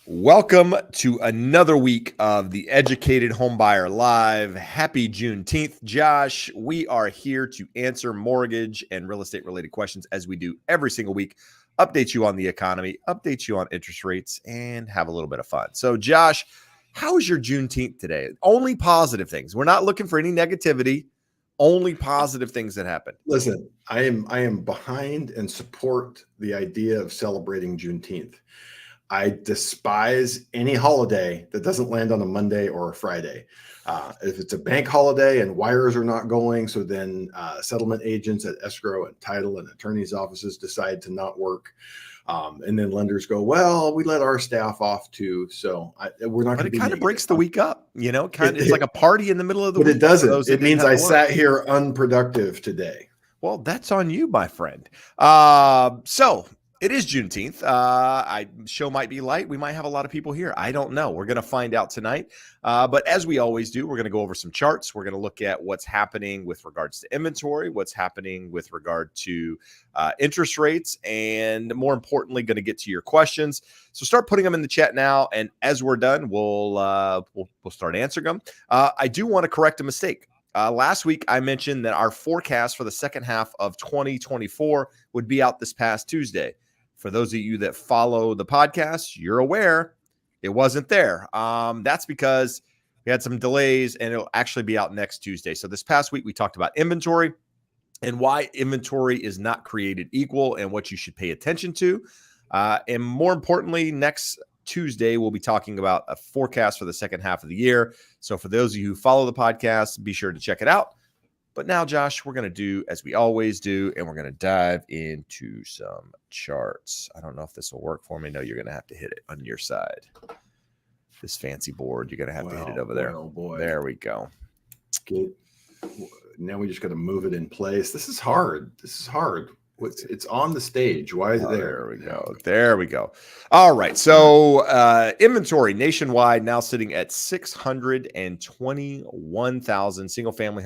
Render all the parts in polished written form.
Welcome to another week of the Educated Homebuyer Live. Happy Juneteenth, Josh. We are here to answer mortgage and real estate related questions as we do every single week. Update you on the economy, update you on interest rates, and have a little bit of fun. So, Josh, how was your Juneteenth today? Only positive things. We're not looking for any negativity. Only positive things that happened. Listen, I am behind and support the idea of celebrating Juneteenth. I despise any holiday that doesn't land on a Monday or a Friday. If it's a bank holiday and wires are not going, so then settlement agents at escrow and title and attorneys' offices decide to not work. And then lenders go, well, we let our staff off too. So we're not going to be. But it kind of breaks the week up, it's like a party in the middle of the week. But it doesn't. It means I sat here unproductive today. Well, that's on you, my friend. So it is Juneteenth. Show might be light. We might have a lot of people here. I don't know. We're going to find out tonight. But as we always do, we're going to go over some charts. We're going to look at what's happening with regards to inventory, what's happening with regard to interest rates, and more importantly, going to get to your questions. So start putting them in the chat now. And as we're done, we'll start answering them. I do want to correct a mistake. Last week, I mentioned that our forecast for the second half of 2024 would be out this past Tuesday. For those of you that follow the podcast, you're aware it wasn't there. That's because we had some delays, and it'll actually be out next Tuesday. So this past week, we talked about inventory and why inventory is not created equal and what you should pay attention to. And more importantly, next Tuesday, we'll be talking about a forecast for the second half of the year. So for those of you who follow the podcast, be sure to check it out. But now, Josh, we're going to do as we always do, and we're going to dive into some charts. I don't know if this will work for me. No, you're going to have to hit it on your side. This fancy board, you're going to have to hit it over there. Oh, boy. There we go. Now we just got to move it in place. This is hard. It's on the stage. Why is it there? There we go. There we go. All right. So inventory nationwide now sitting at 621,000 single-family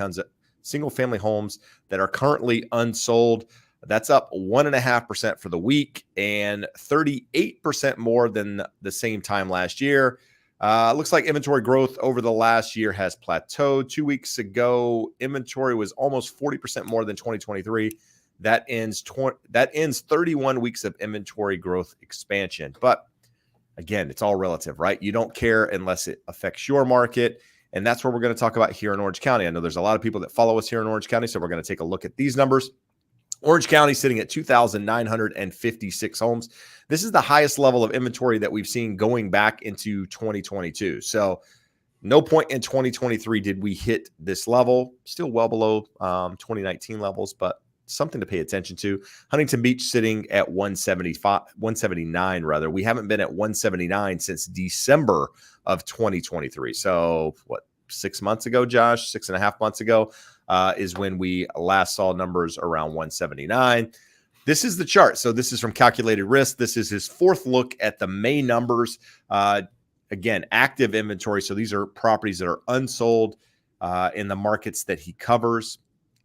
homes that are currently unsold. That's up 1.5% for the week and 38% more than the same time last year. Looks like inventory growth over the last year has plateaued. 2 weeks ago, inventory was almost 40% more than 2023. That ends 31 weeks of inventory growth expansion. But again, it's all relative, right? You don't care unless it affects your market. And that's what we're going to talk about here in Orange County. I know there's a lot of people that follow us here in Orange County, so we're going to take a look at these numbers. Orange County sitting at 2,956 homes. This is the highest level of inventory that we've seen going back into 2022. So no point in 2023 did we hit this level. Still well below 2019 levels, but something to pay attention to. Huntington Beach sitting at 179 rather. We haven't been at 179 since December of 2023. So what, 6 months ago, Josh, 6.5 months ago is when we last saw numbers around 179. This is the chart. So this is from Calculated Risk. This is his fourth look at the May numbers. Again, active inventory. So these are properties that are unsold in the markets that he covers.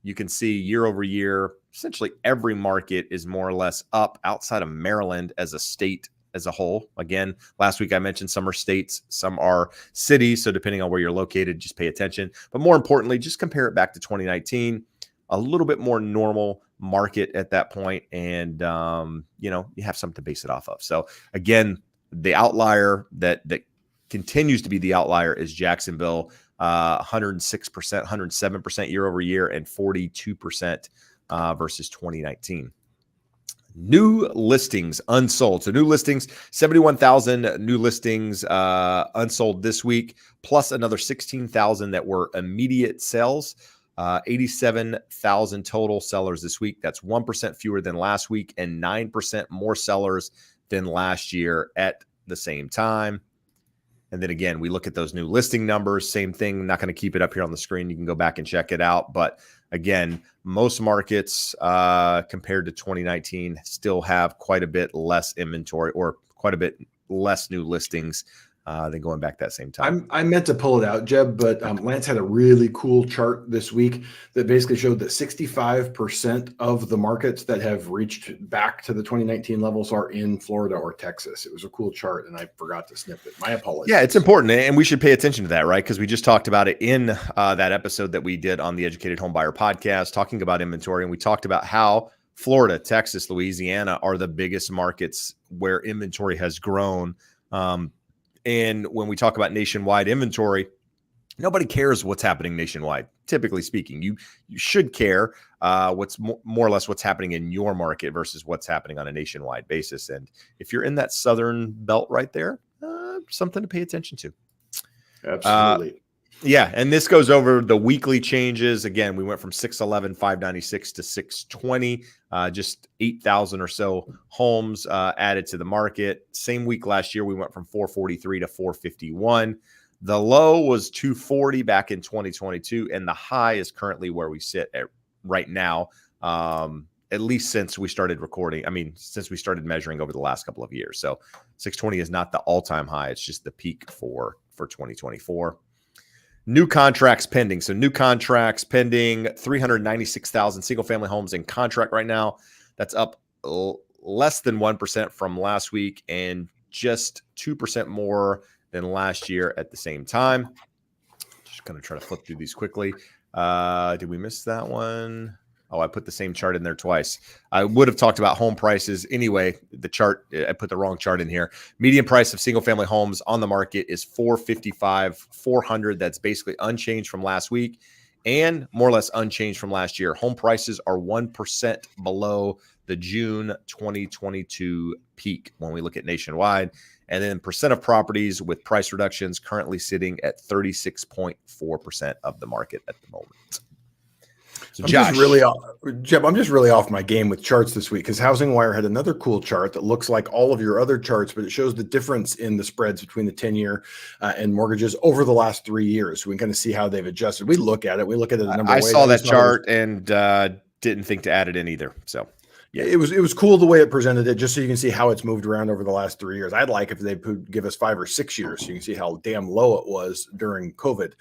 You can see year over year, essentially every market is more or less up outside of Maryland as a state as a whole. Again, last week I mentioned some are states, some are cities. So depending on where you're located, just pay attention. But more importantly, just compare it back to 2019, a little bit more normal market at that point. And, you have something to base it off of. So again, the outlier that continues to be the outlier is Jacksonville. 106%, 107% year over year, and 42% versus 2019. New listings unsold. So new listings, 71,000 new listings unsold this week, plus another 16,000 that were immediate sales. 87,000 total sellers this week. That's 1% fewer than last week and 9% more sellers than last year at the same time. And then again, we look at those new listing numbers, same thing. Not going to keep it up here on the screen. You can go back and check it out. But again, most markets compared to 2019 still have quite a bit less inventory or quite a bit less new listings than going back that same time. I meant to pull it out, Jeb, but Lance had a really cool chart this week that basically showed that 65% of the markets that have reached back to the 2019 levels are in Florida or Texas. It was a cool chart, and I forgot to snip it. My apologies. Yeah, it's important, and we should pay attention to that, right? Because we just talked about it in that episode that we did on the Educated Home Buyer podcast, talking about inventory, and we talked about how Florida, Texas, Louisiana are the biggest markets where inventory has grown. And when we talk about nationwide inventory, nobody cares what's happening nationwide. Typically speaking, you should care what's more or less what's happening in your market versus what's happening on a nationwide basis. And if you're in that southern belt right there, something to pay attention to. Absolutely. Yeah, and this goes over the weekly changes. Again, we went from 611, 596 to 620, just 8,000 or so homes added to the market. Same week last year, we went from 443 to 451. The low was 240 back in 2022, and the high is currently where we sit at right now, at least since we started recording. I mean, since we started measuring over the last couple of years. So 620 is not the all-time high. It's just the peak for 2024. New contracts pending. So new contracts pending, 396,000 single-family homes in contract right now. That's up less than 1% from last week and just 2% more than last year at the same time. Just going to try to flip through these quickly. Did we miss that one? Oh, I put the same chart in there twice. I would have talked about home prices. Anyway, the chart, I put the wrong chart in here. Median price of single-family homes on the market is $455,400. That's basically unchanged from last week and more or less unchanged from last year. Home prices are 1% below the June 2022 peak when we look at nationwide. And then percent of properties with price reductions currently sitting at 36.4% of the market at the moment. So Josh, Jeb, I'm just really off my game with charts this week because Housing Wire had another cool chart that looks like all of your other charts, but it shows the difference in the spreads between the 10-year and mortgages over the last 3 years. So we can kind of see how they've adjusted. We look at it a number of ways. I saw that chart and didn't think to add it in either. So yeah, it was cool the way it presented it, just so you can see how it's moved around over the last 3 years. I'd like if they could give us 5 or 6 years so you can see how damn low it was during COVID.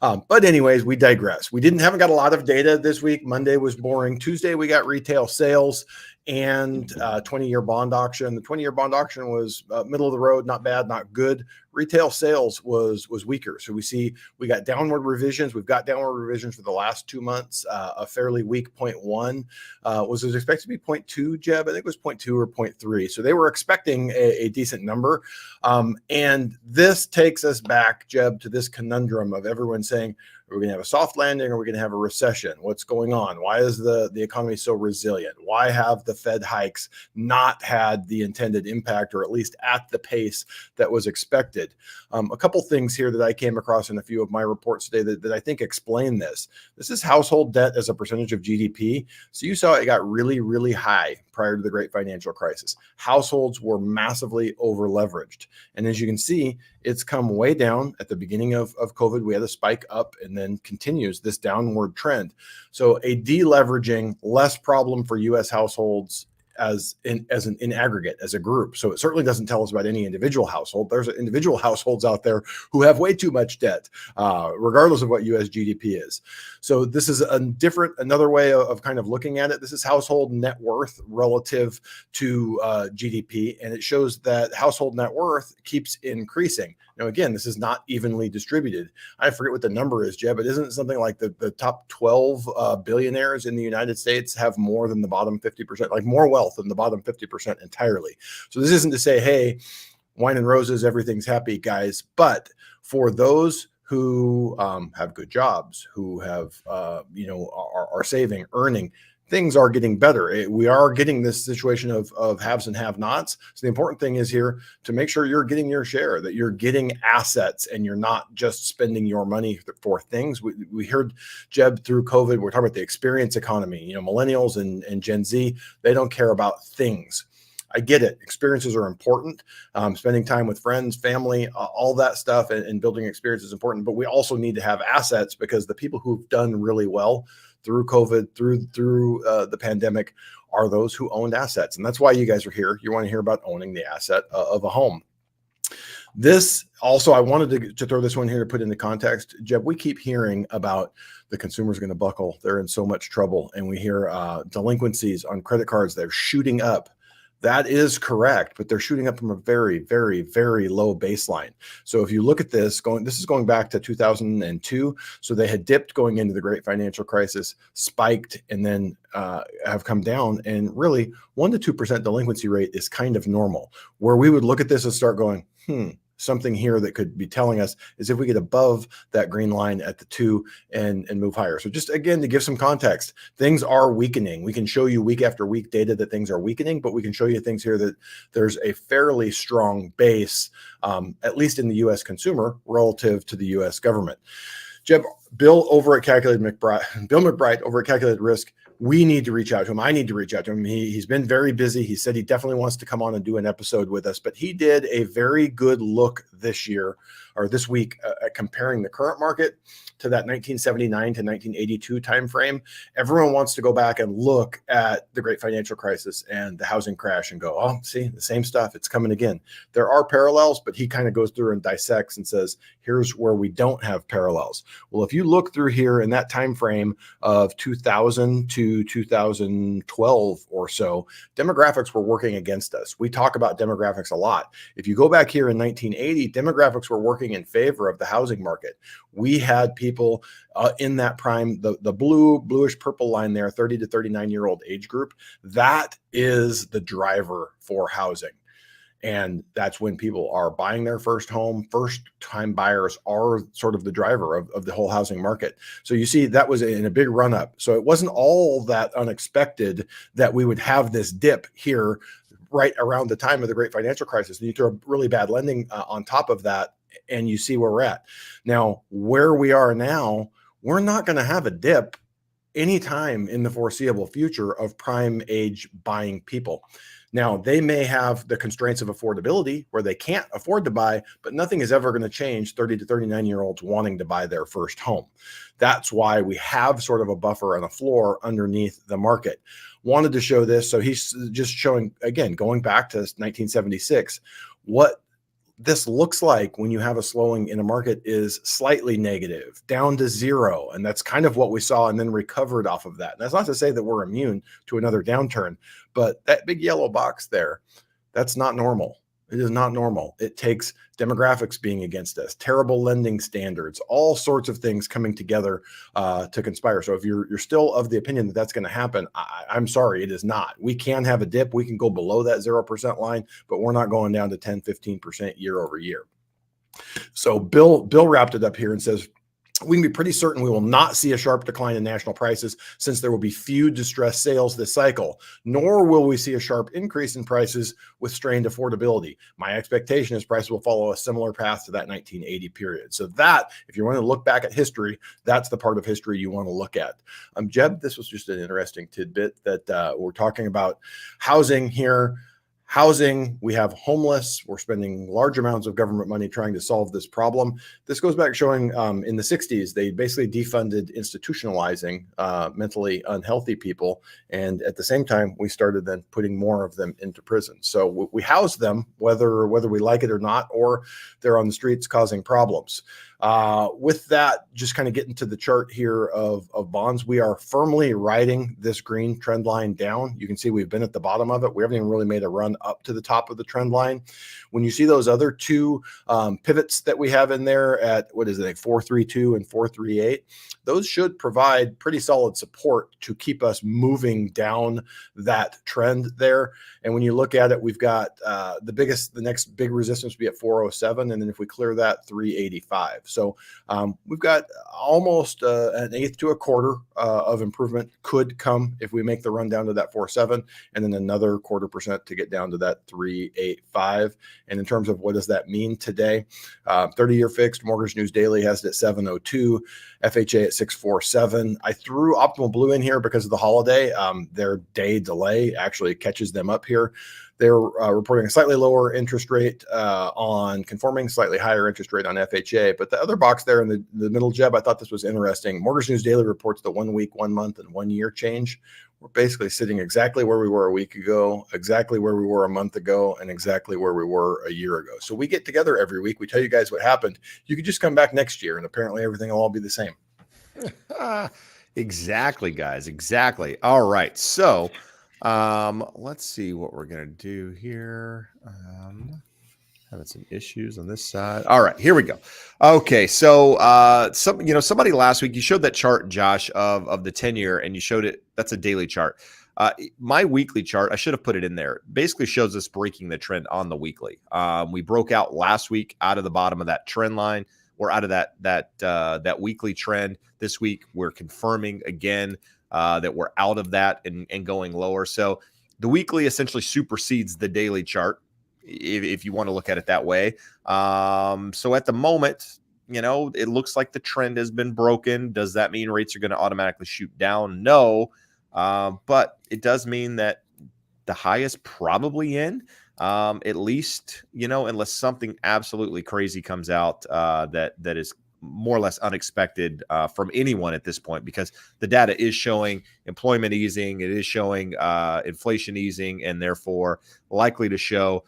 But anyways, we digress. We haven't got a lot of data this week. Monday was boring. Tuesday, we got retail sales and 20-year bond auction. The 20-year bond auction was middle of the road, not bad, not good. Retail sales was weaker. So we got downward revisions. We've got downward revisions for the last 2 months. A fairly weak 0.1. Was it expected to be 0.2, Jeb? I think it was 0.2 or 0.3. So they were expecting a decent number. And this takes us back, Jeb, to this conundrum of everyone saying, are we going to have a soft landing or are we going to have a recession? What's going on? Why is the economy so resilient? Why have the Fed hikes not had the intended impact, or at least at the pace that was expected? A couple things here that I came across in a few of my reports today that I think explain this. This is household debt as a percentage of GDP. So you saw it got really, really high prior to the great financial crisis. Households were massively over leveraged. And as you can see, it's come way down at the beginning of COVID. We had a spike up and then continues this downward trend. So a deleveraging, less problem for U.S. households in aggregate, as a group. So it certainly doesn't tell us about any individual household. There's individual households out there who have way too much debt, regardless of what U.S. GDP is. So this is another way of kind of looking at it. This is household net worth relative to GDP, and it shows that household net worth keeps increasing. Now, again, this is not evenly distributed. I forget what the number is, Jeb, but isn't it something like the top 12 billionaires in the United States have more than the bottom 50%, like more wealth than the bottom 50% entirely? So this isn't to say, hey, wine and roses, everything's happy, guys. But for those who have good jobs, who have, are saving, earning, things are getting better. We are getting this situation of haves and have-nots. So the important thing is here to make sure you're getting your share, that you're getting assets and you're not just spending your money for things. We heard, Jeb, through COVID, we're talking about the experience economy. Millennials and Gen Z, they don't care about things. I get it. Experiences are important. Spending time with friends, family, all that stuff and building experience is important. But we also need to have assets, because the people who've done really well through COVID, through the pandemic, are those who owned assets. And that's why you guys are here. You want to hear about owning the asset of a home. This also, I wanted to throw this one here to put into context. Jeb, we keep hearing about the consumer's going to buckle. They're in so much trouble. And we hear delinquencies on credit cards, they're shooting up. That is correct, but they're shooting up from a very, very, very low baseline. So if you look at this, this is going back to 2002. So they had dipped going into the great financial crisis, spiked, and then have come down. And really, 1% to 2% delinquency rate is kind of normal. Where we would look at this and start going, something here that could be telling us is if we get above that green line at the 2 and move higher. So just again, to give some context, things are weakening. We can show you week after week data that things are weakening, but we can show you things here that there's a fairly strong base, at least in the U.S. consumer relative to the U.S. government. Jeb, Bill McBride over at Calculated Risk, we need to reach out to him. I need to reach out to him. He's been very busy. He said he definitely wants to come on and do an episode with us, but he did a very good look this week comparing the current market to that 1979 to 1982 timeframe. Everyone wants to go back and look at the great financial crisis and the housing crash and go, oh, see, the same stuff. It's coming again. There are parallels, but he kind of goes through and dissects and says, here's where we don't have parallels. Well, if you look through here in that time frame of 2000 to 2012 or so, demographics were working against us. We talk about demographics a lot. If you go back here in 1980, demographics were working in favor of the housing market. We had people in that prime, the bluish purple line there, 30 to 39-year-old age group. That is the driver for housing. And that's when people are buying their first home. First-time buyers are sort of the driver of the whole housing market. So you see that was in a big run-up. So it wasn't all that unexpected that we would have this dip here right around the time of the great financial crisis. And you throw really bad lending on top of that, and you see where we're at. Now, where we are now, we're not going to have a dip anytime in the foreseeable future of prime age buying people. Now, they may have the constraints of affordability where they can't afford to buy, but nothing is ever going to change 30 to 39-year-olds wanting to buy their first home. That's why we have sort of a buffer and a floor underneath the market. Wanted to show this. So he's just showing, again, going back to 1976, what this looks like when you have a slowing in a market is slightly negative, down to zero. And that's kind of what we saw and then recovered off of that. And that's not to say that we're immune to another downturn, but that big yellow box there, that's not normal. It is not normal. It takes demographics being against us, terrible lending standards, all sorts of things coming together to conspire. So if you're still of the opinion that that's going to happen, I'm sorry, it is not. We can have a dip. We can go below that 0% line, but we're not going down to 10, 15% year over year. So Bill wrapped it up here and says, we can be pretty certain we will not see a sharp decline in national prices since there will be few distressed sales this cycle, nor will we see a sharp increase in prices with strained affordability. My expectation is prices will follow a similar path to that 1980 period. So that, if you want to look back at history, that's the part of history you want to look at. Jeb, this was just an interesting tidbit that we're talking about housing here. Housing, we have homeless. We're spending large amounts of government money trying to solve this problem. This goes back showing in the 60s, they basically defunded institutionalizing mentally unhealthy people. And at the same time, we started then putting more of them into prison. So we house them, whether we like it or not, or they're on the streets causing problems. With that, just kind of getting to the chart here of bonds, we are firmly riding this green trend line down. You can see we've been at the bottom of it. We haven't even really made a run up to the top of the trend line. When you see those other two pivots that we have in there at, what is it, like 432 and 438, those should provide pretty solid support to keep us moving down that trend there. And when you look at it, we've got the next big resistance would be at 407. And then if we clear that, 385. So we've got almost an eighth to a quarter of improvement could come if we make the run down to that 4.7, and then another 0.25% to get down to that 3.85. And in terms of what does that mean today, 30-year fixed Mortgage News Daily has it at 7.02, FHA at 6.47. I threw Optimal Blue in here because of the holiday. Their day delay actually catches them up here. They're reporting a slightly lower interest rate on conforming, slightly higher interest rate on FHA. But the other box there in the middle, Jeb, I thought this was interesting. Mortgage News Daily reports the 1 week, 1 month, and 1 year change. We're basically sitting exactly where we were a week ago, exactly where we were a month ago, and exactly where we were a year ago. So we get together every week. We tell you guys what happened. You could just come back next year, and apparently everything will all be the same. Exactly, guys. Exactly. All right. So let's see what we're going to do here. Having some issues on this side. All right, here we go. Okay, so somebody last week, you showed that chart, Josh, of the 10-year, and you showed it. That's a daily chart. My weekly chart, I should have put it in there, basically shows us breaking the trend on the weekly. We broke out last week out of the bottom of that trend line. We're out of that weekly trend. This week, we're confirming again that we're out of that and going lower. So the weekly essentially supersedes the daily chart, if you want to look at it that way. So at the moment, it looks like the trend has been broken. Does that mean rates are going to automatically shoot down? No. But it does mean that the high is probably in, at least, unless something absolutely crazy comes out that is more or less unexpected from anyone at this point, because the data is showing employment easing. It is showing inflation easing, and therefore likely to show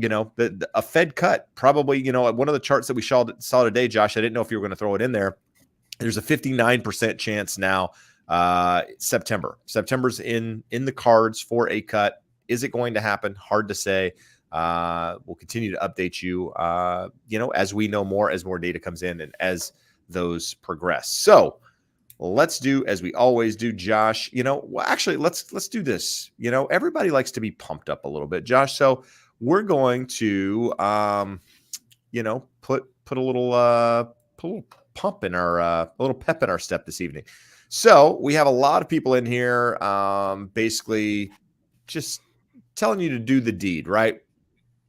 a Fed cut probably, one of the charts that we saw today, Josh, I didn't know if you were going to throw it in there. There's a 59% chance now. September's in the cards for a cut. Is it going to happen? Hard to say. We'll continue to update you, as we know more, as more data comes in and as those progress. So let's do as we always do, Josh. Actually, let's do this. Everybody likes to be pumped up a little bit, Josh. So we're going to, put a little pump in our, a little pep in our step this evening. So we have a lot of people in here, basically just telling you to do the deed, right?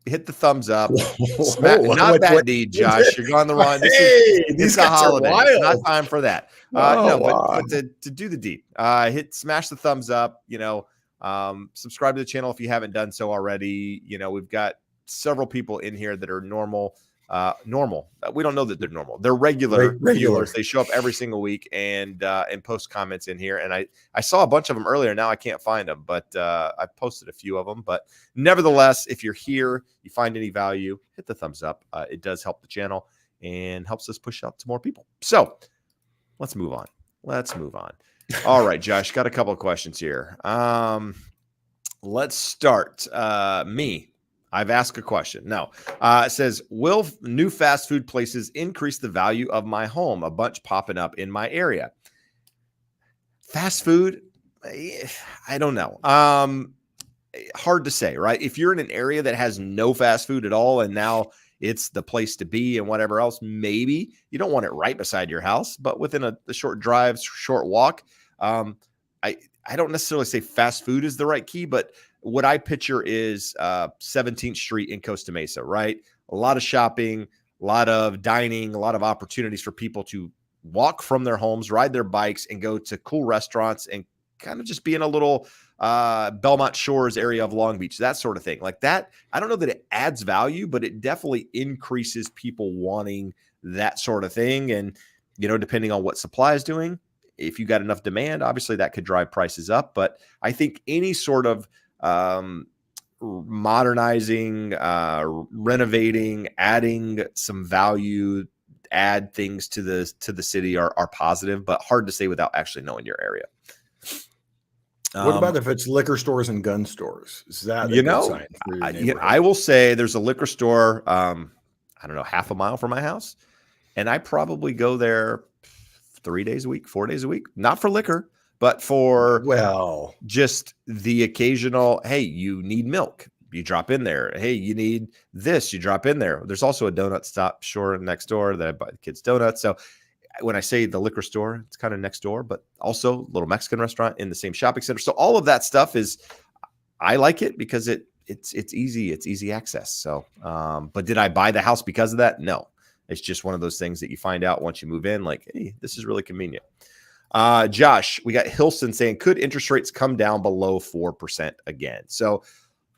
Hit the thumbs up. Not that deed, Josh. You're going the wrong. This is a holiday. It's not time for that. But to do the deed, smash the thumbs up. Subscribe to the channel if you haven't done so already. We've got several people in here that are normal. We don't know that they're normal. They're regular viewers. They show up every single week and post comments in here. And I saw a bunch of them earlier. Now I can't find them, but I posted a few of them. But nevertheless, if you're here, you find any value, hit the thumbs up. It does help the channel and helps us push out to more people. So let's move on. All right, Josh, got a couple of questions here. Let's start. I've asked a question. No, it says, will new fast food places increase the value of my home? A bunch popping up in my area. Fast food, I don't know. Hard to say, right? If you're in an area that has no fast food at all, and now it's the place to be and whatever else, maybe you don't want it right beside your house, but within a short drive, short walk. I don't necessarily say fast food is the right key, but what I picture is 17th Street in Costa Mesa, right? A lot of shopping, a lot of dining, a lot of opportunities for people to walk from their homes, ride their bikes, and go to cool restaurants and kind of just be in a little Belmont Shores area of Long Beach, that sort of thing. Like that, I don't know that it adds value, but it definitely increases people wanting that sort of thing. And, depending on what supply is doing, if you got enough demand, obviously that could drive prices up. But I think any sort of modernizing, renovating, adding some value, add things to the city are positive, but hard to say without actually knowing your area. What about if it's liquor stores and gun stores? Is that a good sign for your neighborhood? I will say there's a liquor store, I don't know, half a mile from my house, and I probably go there 3 days a week, 4 days a week, not for liquor, but for just the occasional, hey, you need milk, you drop in there. Hey, you need this, you drop in there. There's also a donut shop next door that I buy the kids donuts. So when I say the liquor store, it's kind of next door, but also a little Mexican restaurant in the same shopping center. So all of that stuff I like it because it's easy access. So, but did I buy the house because of that? No, it's just one of those things that you find out once you move in, like, hey, this is really convenient. Josh, we got Hilson saying, could interest rates come down below 4% again? So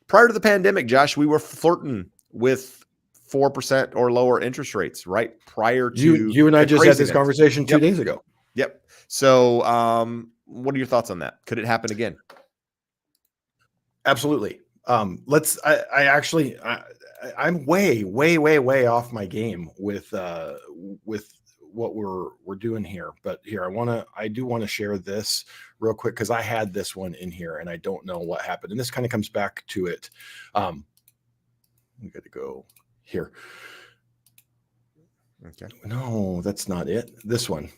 prior to the pandemic, Josh, we were flirting with 4% or lower interest rates, right? Prior to you and I the just had this craziness. conversation 2 Yep. days ago. Yep. So, what are your thoughts on that? Could it happen again? Absolutely. I'm way off my game with what we're doing here. But here, I do want to share this real quick because I had this one in here and I don't know what happened. And this kind of comes back to it. We got to go here. Okay. No, that's not it. This one.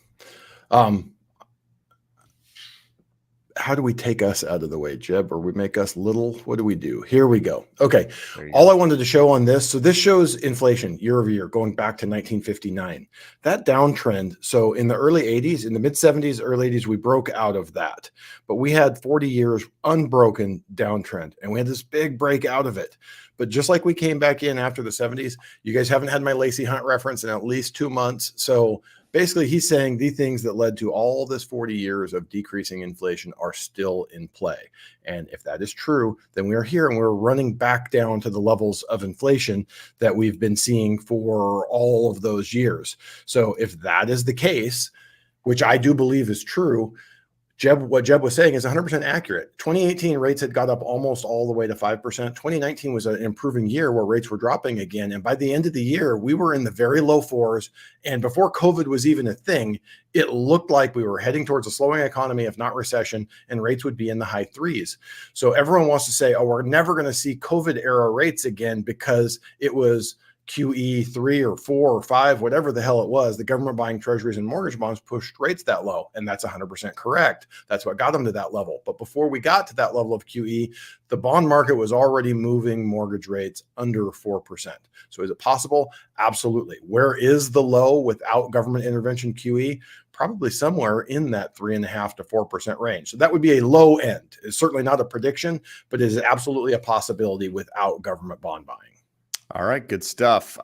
How do we take us out of the way, Jeb? Or we make us little? What do we do? Here we go. Okay. All I wanted to show on this. So this shows inflation year over year, going back to 1959. That downtrend. So in the early 80s, in the mid 70s, early 80s, we broke out of that. But we had 40 years unbroken downtrend. And we had this big break out of it. But just like we came back in after the 70s, you guys haven't had my Lacey Hunt reference in at least 2 months. So basically, he's saying the things that led to all this 40 years of decreasing inflation are still in play. And if that is true, then we are here and we're running back down to the levels of inflation that we've been seeing for all of those years. So if that is the case, which I do believe is true, what Jeb was saying is 100% accurate. 2018 rates had got up almost all the way to 5%. 2019 was an improving year where rates were dropping again. And by the end of the year, we were in the very low fours. And before COVID was even a thing, it looked like we were heading towards a slowing economy, if not recession, and rates would be in the high threes. So everyone wants to say, oh, we're never going to see COVID era rates again because it was QE 3 or 4 or 5, whatever the hell it was, the government buying treasuries and mortgage bonds pushed rates that low. And that's 100% correct. That's what got them to that level. But before we got to that level of QE, the bond market was already moving mortgage rates under 4%. So is it possible? Absolutely. Where is the low without government intervention QE? Probably somewhere in that 3.5% to 4% range. So that would be a low end. It's certainly not a prediction, but it is absolutely a possibility without government bond buying. All right, good stuff.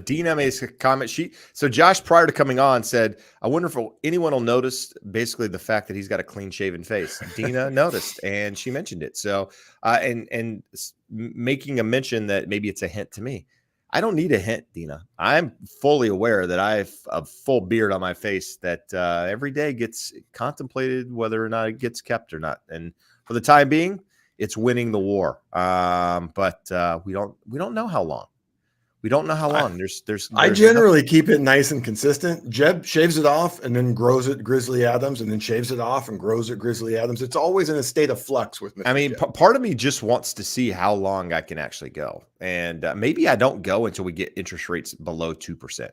Dina makes a comment. So Josh, prior to coming on, said, I wonder if anyone will notice basically the fact that he's got a clean shaven face. Dina noticed, and she mentioned it. So, and making a mention that maybe it's a hint to me. I don't need a hint, Dina. I'm fully aware that I have a full beard on my face that every day gets contemplated whether or not it gets kept or not. And for the time being, it's winning the war. But we don't know how long. We don't know how long. I generally keep it nice and consistent. Jeb shaves it off and then grows it Grizzly Adams, and then shaves it off and grows it Grizzly Adams. It's always in a state of flux with me. I mean, part of me just wants to see how long I can actually go. And maybe I don't go until we get interest rates below 2%.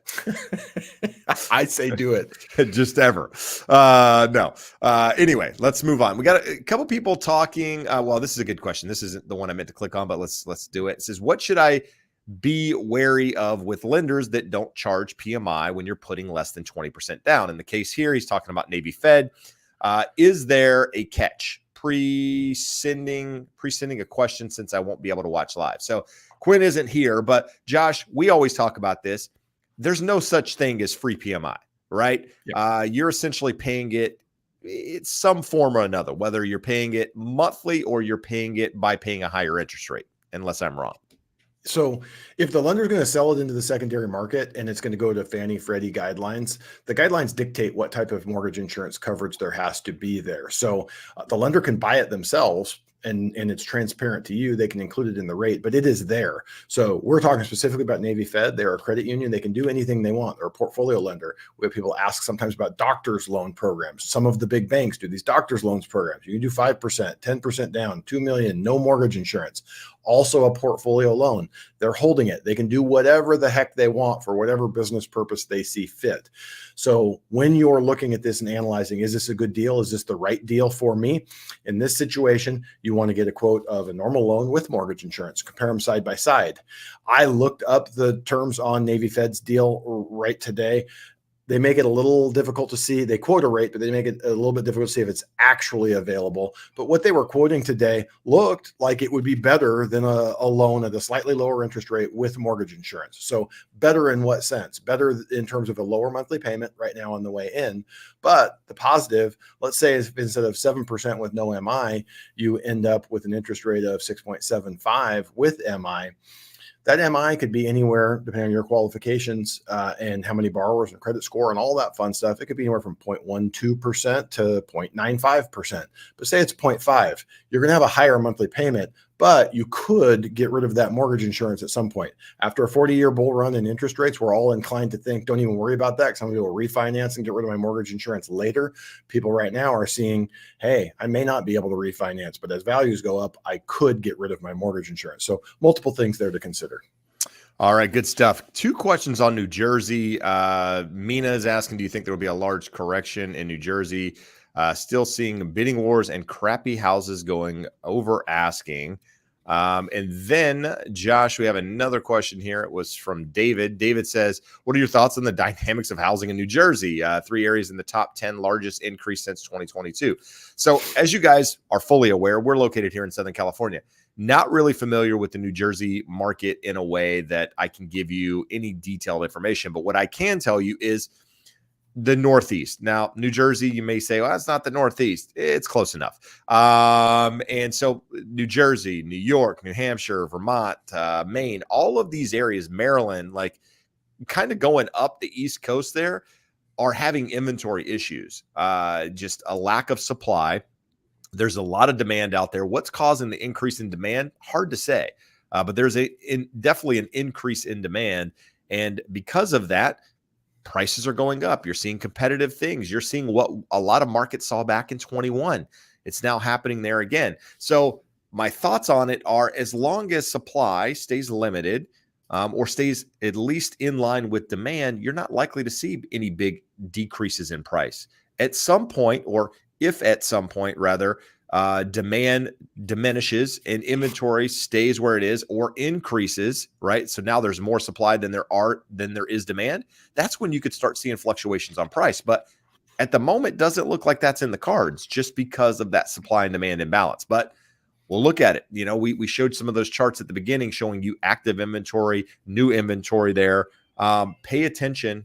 I say do it. Just ever. No. Anyway, let's move on. We got a couple people talking. Well, this is a good question. This isn't the one I meant to click on, but let's do it. It says, what should I be wary of with lenders that don't charge PMI when you're putting less than 20% down? In the case here, he's talking about Navy Fed. Is there a catch? Pre-sending a question since I won't be able to watch live. So Quinn isn't here, but Josh, we always talk about this. There's no such thing as free PMI, right? Yep. You're essentially paying it's some form or another, whether you're paying it monthly or you're paying it by paying a higher interest rate, unless I'm wrong. So if the lender is going to sell it into the secondary market and it's going to go to Fannie Freddie guidelines, the guidelines dictate what type of mortgage insurance coverage there has to be there. So the lender can buy it themselves, and it's transparent to you. They can include it in the rate, but it is there. So we're talking specifically about Navy Fed. They're a credit union. They can do anything they want. They're a portfolio lender. We have people ask sometimes about doctors loan programs. Some of the big banks do these doctors loans programs. You can do 5%, 10% down, 2 million, no mortgage insurance. Also a portfolio loan. They're holding it. They can do whatever the heck they want for whatever business purpose they see fit. So when you're looking at this and analyzing, is this a good deal? Is this the right deal for me? In this situation, you want to get a quote of a normal loan with mortgage insurance, compare them side by side. I looked up the terms on Navy Fed's deal right today. They make it a little difficult to see. They quote a rate, but they make it a little bit difficult to see if it's actually available. But what they were quoting today looked like it would be better than a loan at a slightly lower interest rate with mortgage insurance. So better in what sense? Better in terms of a lower monthly payment right now on the way in. But the positive, let's say if instead of 7% with no MI, you end up with an interest rate of 6.75 with MI. That MI could be anywhere, depending on your qualifications and how many borrowers and credit score and all that fun stuff. It could be anywhere from 0.12% to 0.95%. But say it's 0.5, you're going to have a higher monthly payment, but you could get rid of that mortgage insurance at some point. After a 40-year bull run in interest rates, we're all inclined to think, don't even worry about that because I'm going to refinance and get rid of my mortgage insurance later. People right now are seeing, hey, I may not be able to refinance, but as values go up, I could get rid of my mortgage insurance. So multiple things there to consider. All right, good stuff. 2 questions on New Jersey. Mina is asking, do you think there will be a large correction in New Jersey? Still seeing bidding wars and crappy houses going over asking. And then, Josh, we have another question here. It was from David. David says, what are your thoughts on the dynamics of housing in New Jersey? 3 areas in the top 10 largest increase since 2022. So as you guys are fully aware, we're located here in Southern California. Not really familiar with the New Jersey market in a way that I can give you any detailed information. But what I can tell you is the Northeast. Now, New Jersey, you may say, well, that's not the Northeast. It's close enough. And so New Jersey, New York, New Hampshire, Vermont, Maine, all of these areas, Maryland, like kind of going up the East Coast there, are having inventory issues, just a lack of supply. There's a lot of demand out there. What's causing the increase in demand? Hard to say, but there's definitely an increase in demand. And because of that, prices are going up. You're seeing competitive things. You're seeing what a lot of markets saw back in 21. It's now happening there again. So my thoughts on it are, as long as supply stays limited or stays at least in line with demand, you're not likely to see any big decreases in price. At some point, or if at some point rather, demand diminishes and inventory stays where it is or increases, right? So now there's more supply than there is demand. That's when you could start seeing fluctuations on price. But at the moment, doesn't look like that's in the cards just because of that supply and demand imbalance. But we'll look at it. You know, we showed some of those charts at the beginning showing you active inventory, new inventory there. Pay attention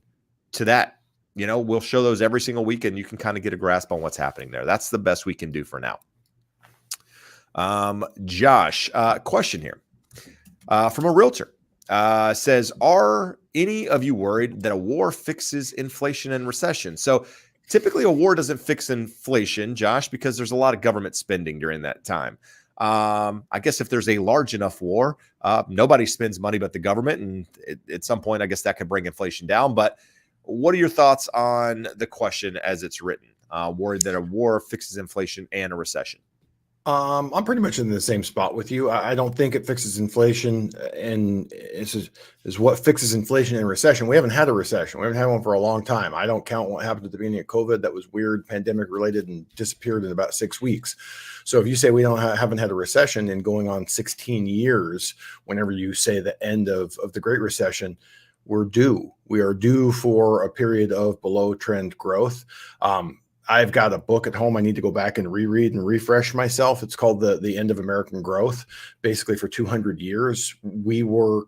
to that. You know, we'll show those every single week and you can kind of get a grasp on what's happening there. That's the best we can do for now. Josh, question here from a realtor says, are any of you worried that a war fixes inflation and recession? So typically a war doesn't fix inflation, Josh, because there's a lot of government spending during that time. I guess if there's a large enough war, nobody spends money but the government. And at some point, I guess that could bring inflation down. But what are your thoughts on the question as it's written? Worried that a war fixes inflation and a recession? I'm pretty much in the same spot with you. I don't think it fixes inflation, and is what fixes inflation and recession. We haven't had a recession. We haven't had one for a long time. I don't count what happened at the beginning of COVID. That was weird, pandemic related, and disappeared in about 6 weeks. So if you say we haven't had a recession in going on 16 years, whenever you say the end of the Great Recession, we're due. We are due for a period of below trend growth. I've got a book at home I need to go back and reread and refresh myself. It's called The End of American Growth. Basically, for 200 years, when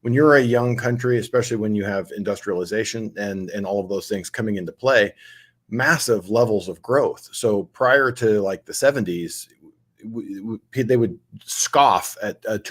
you're a young country, especially when you have industrialization and all of those things coming into play, massive levels of growth. So prior to like the 70s, they would scoff at 2%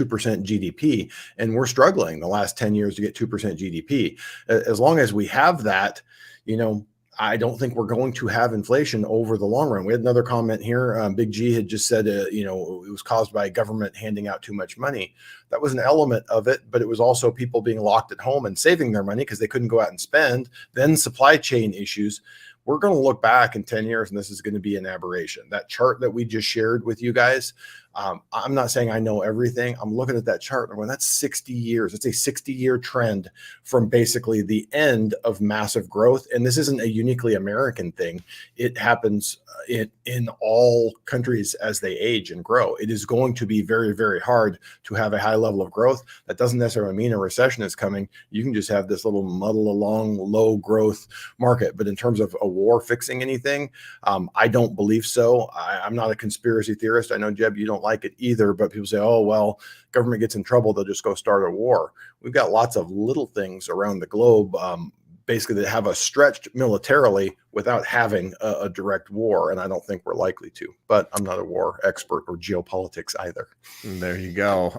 GDP, and we're struggling the last 10 years to get 2% GDP. As long as we have that, you know, I don't think we're going to have inflation over the long run. We had another comment here. Big G had just said, you know, it was caused by government handing out too much money. That was an element of it, but it was also people being locked at home and saving their money because they couldn't go out and spend. Then supply chain issues. We're going to look back in 10 years and this is going to be an aberration. That chart that we just shared with you guys, I'm not saying I know everything. I'm looking at that chart and I'm going, that's 60 years. It's a 60-year trend from basically the end of massive growth. And this isn't a uniquely American thing. It happens in all countries as they age and grow. It is going to be very, very hard to have a high level of growth. That doesn't necessarily mean a recession is coming. You can just have this little muddle along low growth market. But in terms of a war fixing anything, I don't believe so. I'm not a conspiracy theorist. I know, Jeb, you don't like it either, but people say, oh, well, government gets in trouble, they'll just go start a war. We've got lots of little things around the globe, basically, that have us stretched militarily without having a direct war. And I don't think we're likely to, but I'm not a war expert or geopolitics either. There you go.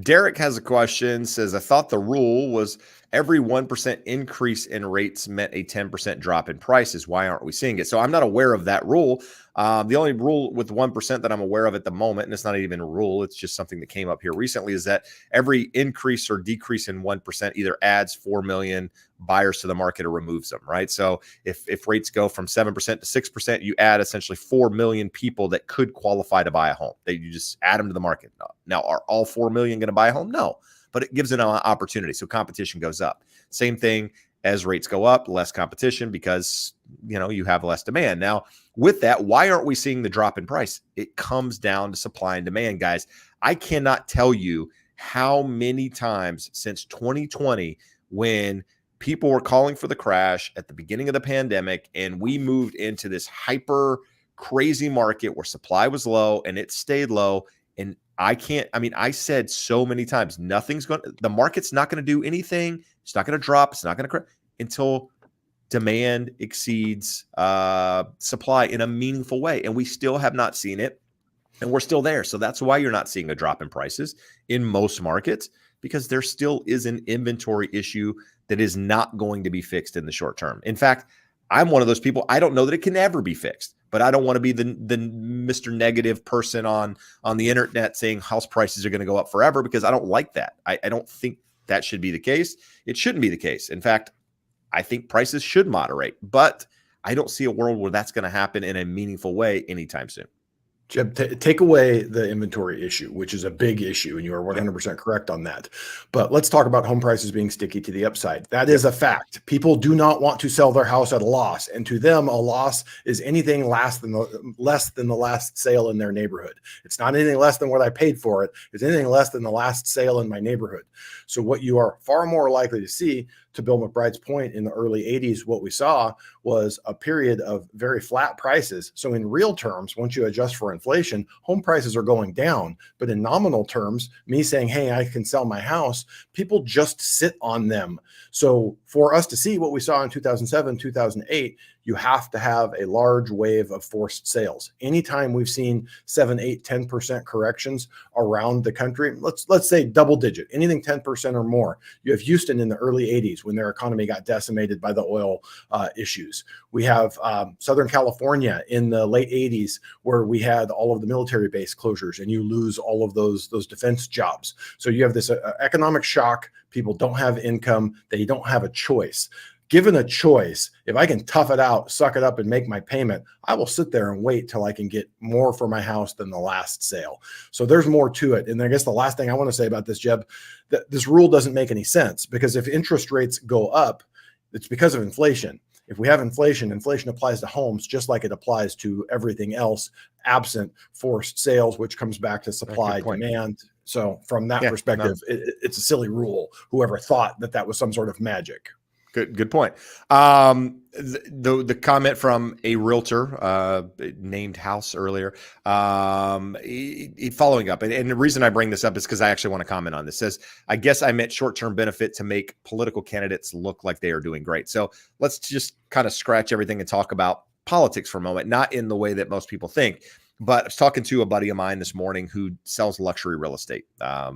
Derek has a question, says, I thought the rule was every 1% increase in rates meant a 10% drop in prices. Why aren't we seeing it? So I'm not aware of that rule. The only rule with 1% that I'm aware of at the moment, and it's not even a rule, it's just something that came up here recently, is that every increase or decrease in 1% either adds 4 million buyers to the market or removes them, right? So if rates go from 7% to 6%, you add essentially 4 million people that could qualify to buy a home. You just add them to the market. Now, are all 4 million going to buy a home? No, but it gives it an opportunity. So competition goes up. Same thing as rates go up, less competition because, you have less demand. Now, with that, why aren't we seeing the drop in price? It comes down to supply and demand, guys. I cannot tell you how many times since 2020 when people were calling for the crash at the beginning of the pandemic and we moved into this hyper crazy market where supply was low and it stayed low. And I said so many times, the market's not going to do anything. It's not going to drop. It's not going to crash until demand exceeds supply in a meaningful way. And we still have not seen it. And we're still there. So that's why you're not seeing a drop in prices in most markets, because there still is an inventory issue that is not going to be fixed in the short term. In fact, I'm one of those people, I don't know that it can ever be fixed, but I don't want to be the Mr. Negative person on the internet saying house prices are going to go up forever, because I don't like that. I don't think that should be the case. It shouldn't be the case. In fact, I think prices should moderate, but I don't see a world where that's going to happen in a meaningful way anytime soon. Jeb, take away the inventory issue, which is a big issue, and you are 100% correct on that. But let's talk about home prices being sticky to the upside. That is a fact. People do not want to sell their house at a loss, and to them, a loss is anything less than the last sale in their neighborhood. It's not anything less than what I paid for it. It's anything less than the last sale in my neighborhood. So what you are far more likely to see, to Bill McBride's point, in the early 80s, what we saw was a period of very flat prices. So in real terms, once you adjust for inflation, home prices are going down. But in nominal terms, me saying, hey, I can sell my house, people just sit on them. So for us to see what we saw in 2007, 2008, you have to have a large wave of forced sales. Anytime we've seen 7, 8, 10% corrections around the country, let's say double digit, anything 10% or more. You have Houston in the early 80s when their economy got decimated by the oil issues. We have Southern California in the late 80s where we had all of the military base closures and you lose all of those defense jobs. So you have this economic shock. People don't have income. They don't have a choice. Given a choice, if I can tough it out, suck it up, and make my payment, I will sit there and wait till I can get more for my house than the last sale. So there's more to it. And I guess the last thing I want to say about this, Jeb, that this rule doesn't make any sense, because if interest rates go up, it's because of inflation. If we have inflation, inflation applies to homes just like it applies to everything else, absent forced sales, which comes back to supply, demand. So from that perspective, it's a silly rule. Whoever thought that was some sort of magic. Good point. The comment from a realtor named House earlier, following up, and the reason I bring this up is because I actually want to comment on this. Says, I guess I meant short-term benefit to make political candidates look like they are doing great. So let's just kind of scratch everything and talk about politics for a moment, not in the way that most people think. But I was talking to a buddy of mine this morning who sells luxury real estate.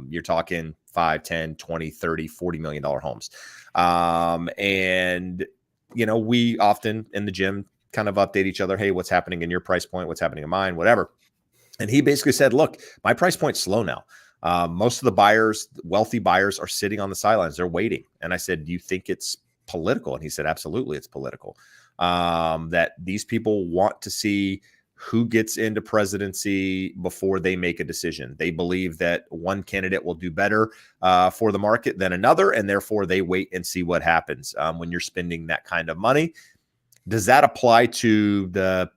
You're talking 5, 10, 20, 30, $40 million homes. And, we often in the gym kind of update each other. Hey, what's happening in your price point? What's happening in mine? Whatever. And he basically said, look, my price point's slow now. Most of the buyers, wealthy buyers, are sitting on the sidelines. They're waiting. And I said, do you think it's political? And he said, absolutely, it's political. That these people want to see who gets into presidency before they make a decision. They believe that one candidate will do better for the market than another, and therefore they wait and see what happens when you're spending that kind of money. Does that apply to the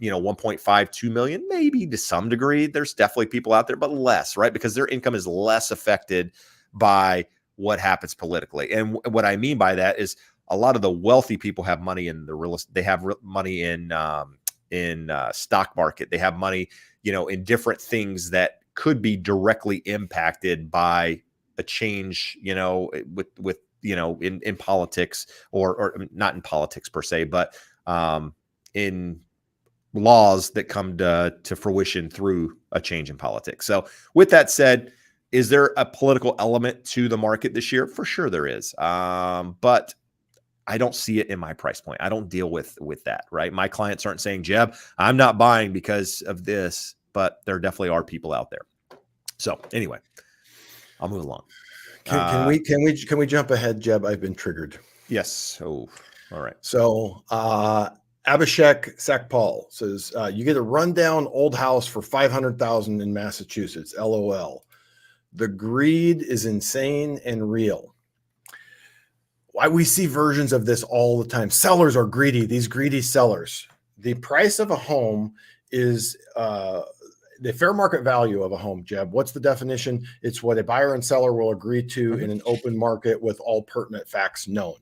1.52 million? Maybe to some degree. There's definitely people out there, but less, right? Because their income is less affected by what happens politically. And what I mean by that is a lot of the wealthy people have money in the real estate. They have money in stock market. They have money, in different things that could be directly impacted by a change, with in politics or not in politics per se, but in laws that come to fruition through a change in politics. So with that said, is there a political element to the market this year? For sure there is. But I don't see it in my price point. I don't deal with that, right? My clients aren't saying, Jeb, I'm not buying because of this, but there definitely are people out there. So anyway, I'll move along. Can we jump ahead, Jeb? I've been triggered. Yes. Oh, all right. So Abhishek Sakpal says, you get a rundown old house for $500,000 in Massachusetts. LOL. The greed is insane and real. Why we see versions of this all the time. Sellers are greedy. These greedy sellers. The price of a home is the fair market value of a home, Jeb. What's the definition? It's what a buyer and seller will agree to in an open market with all pertinent facts known.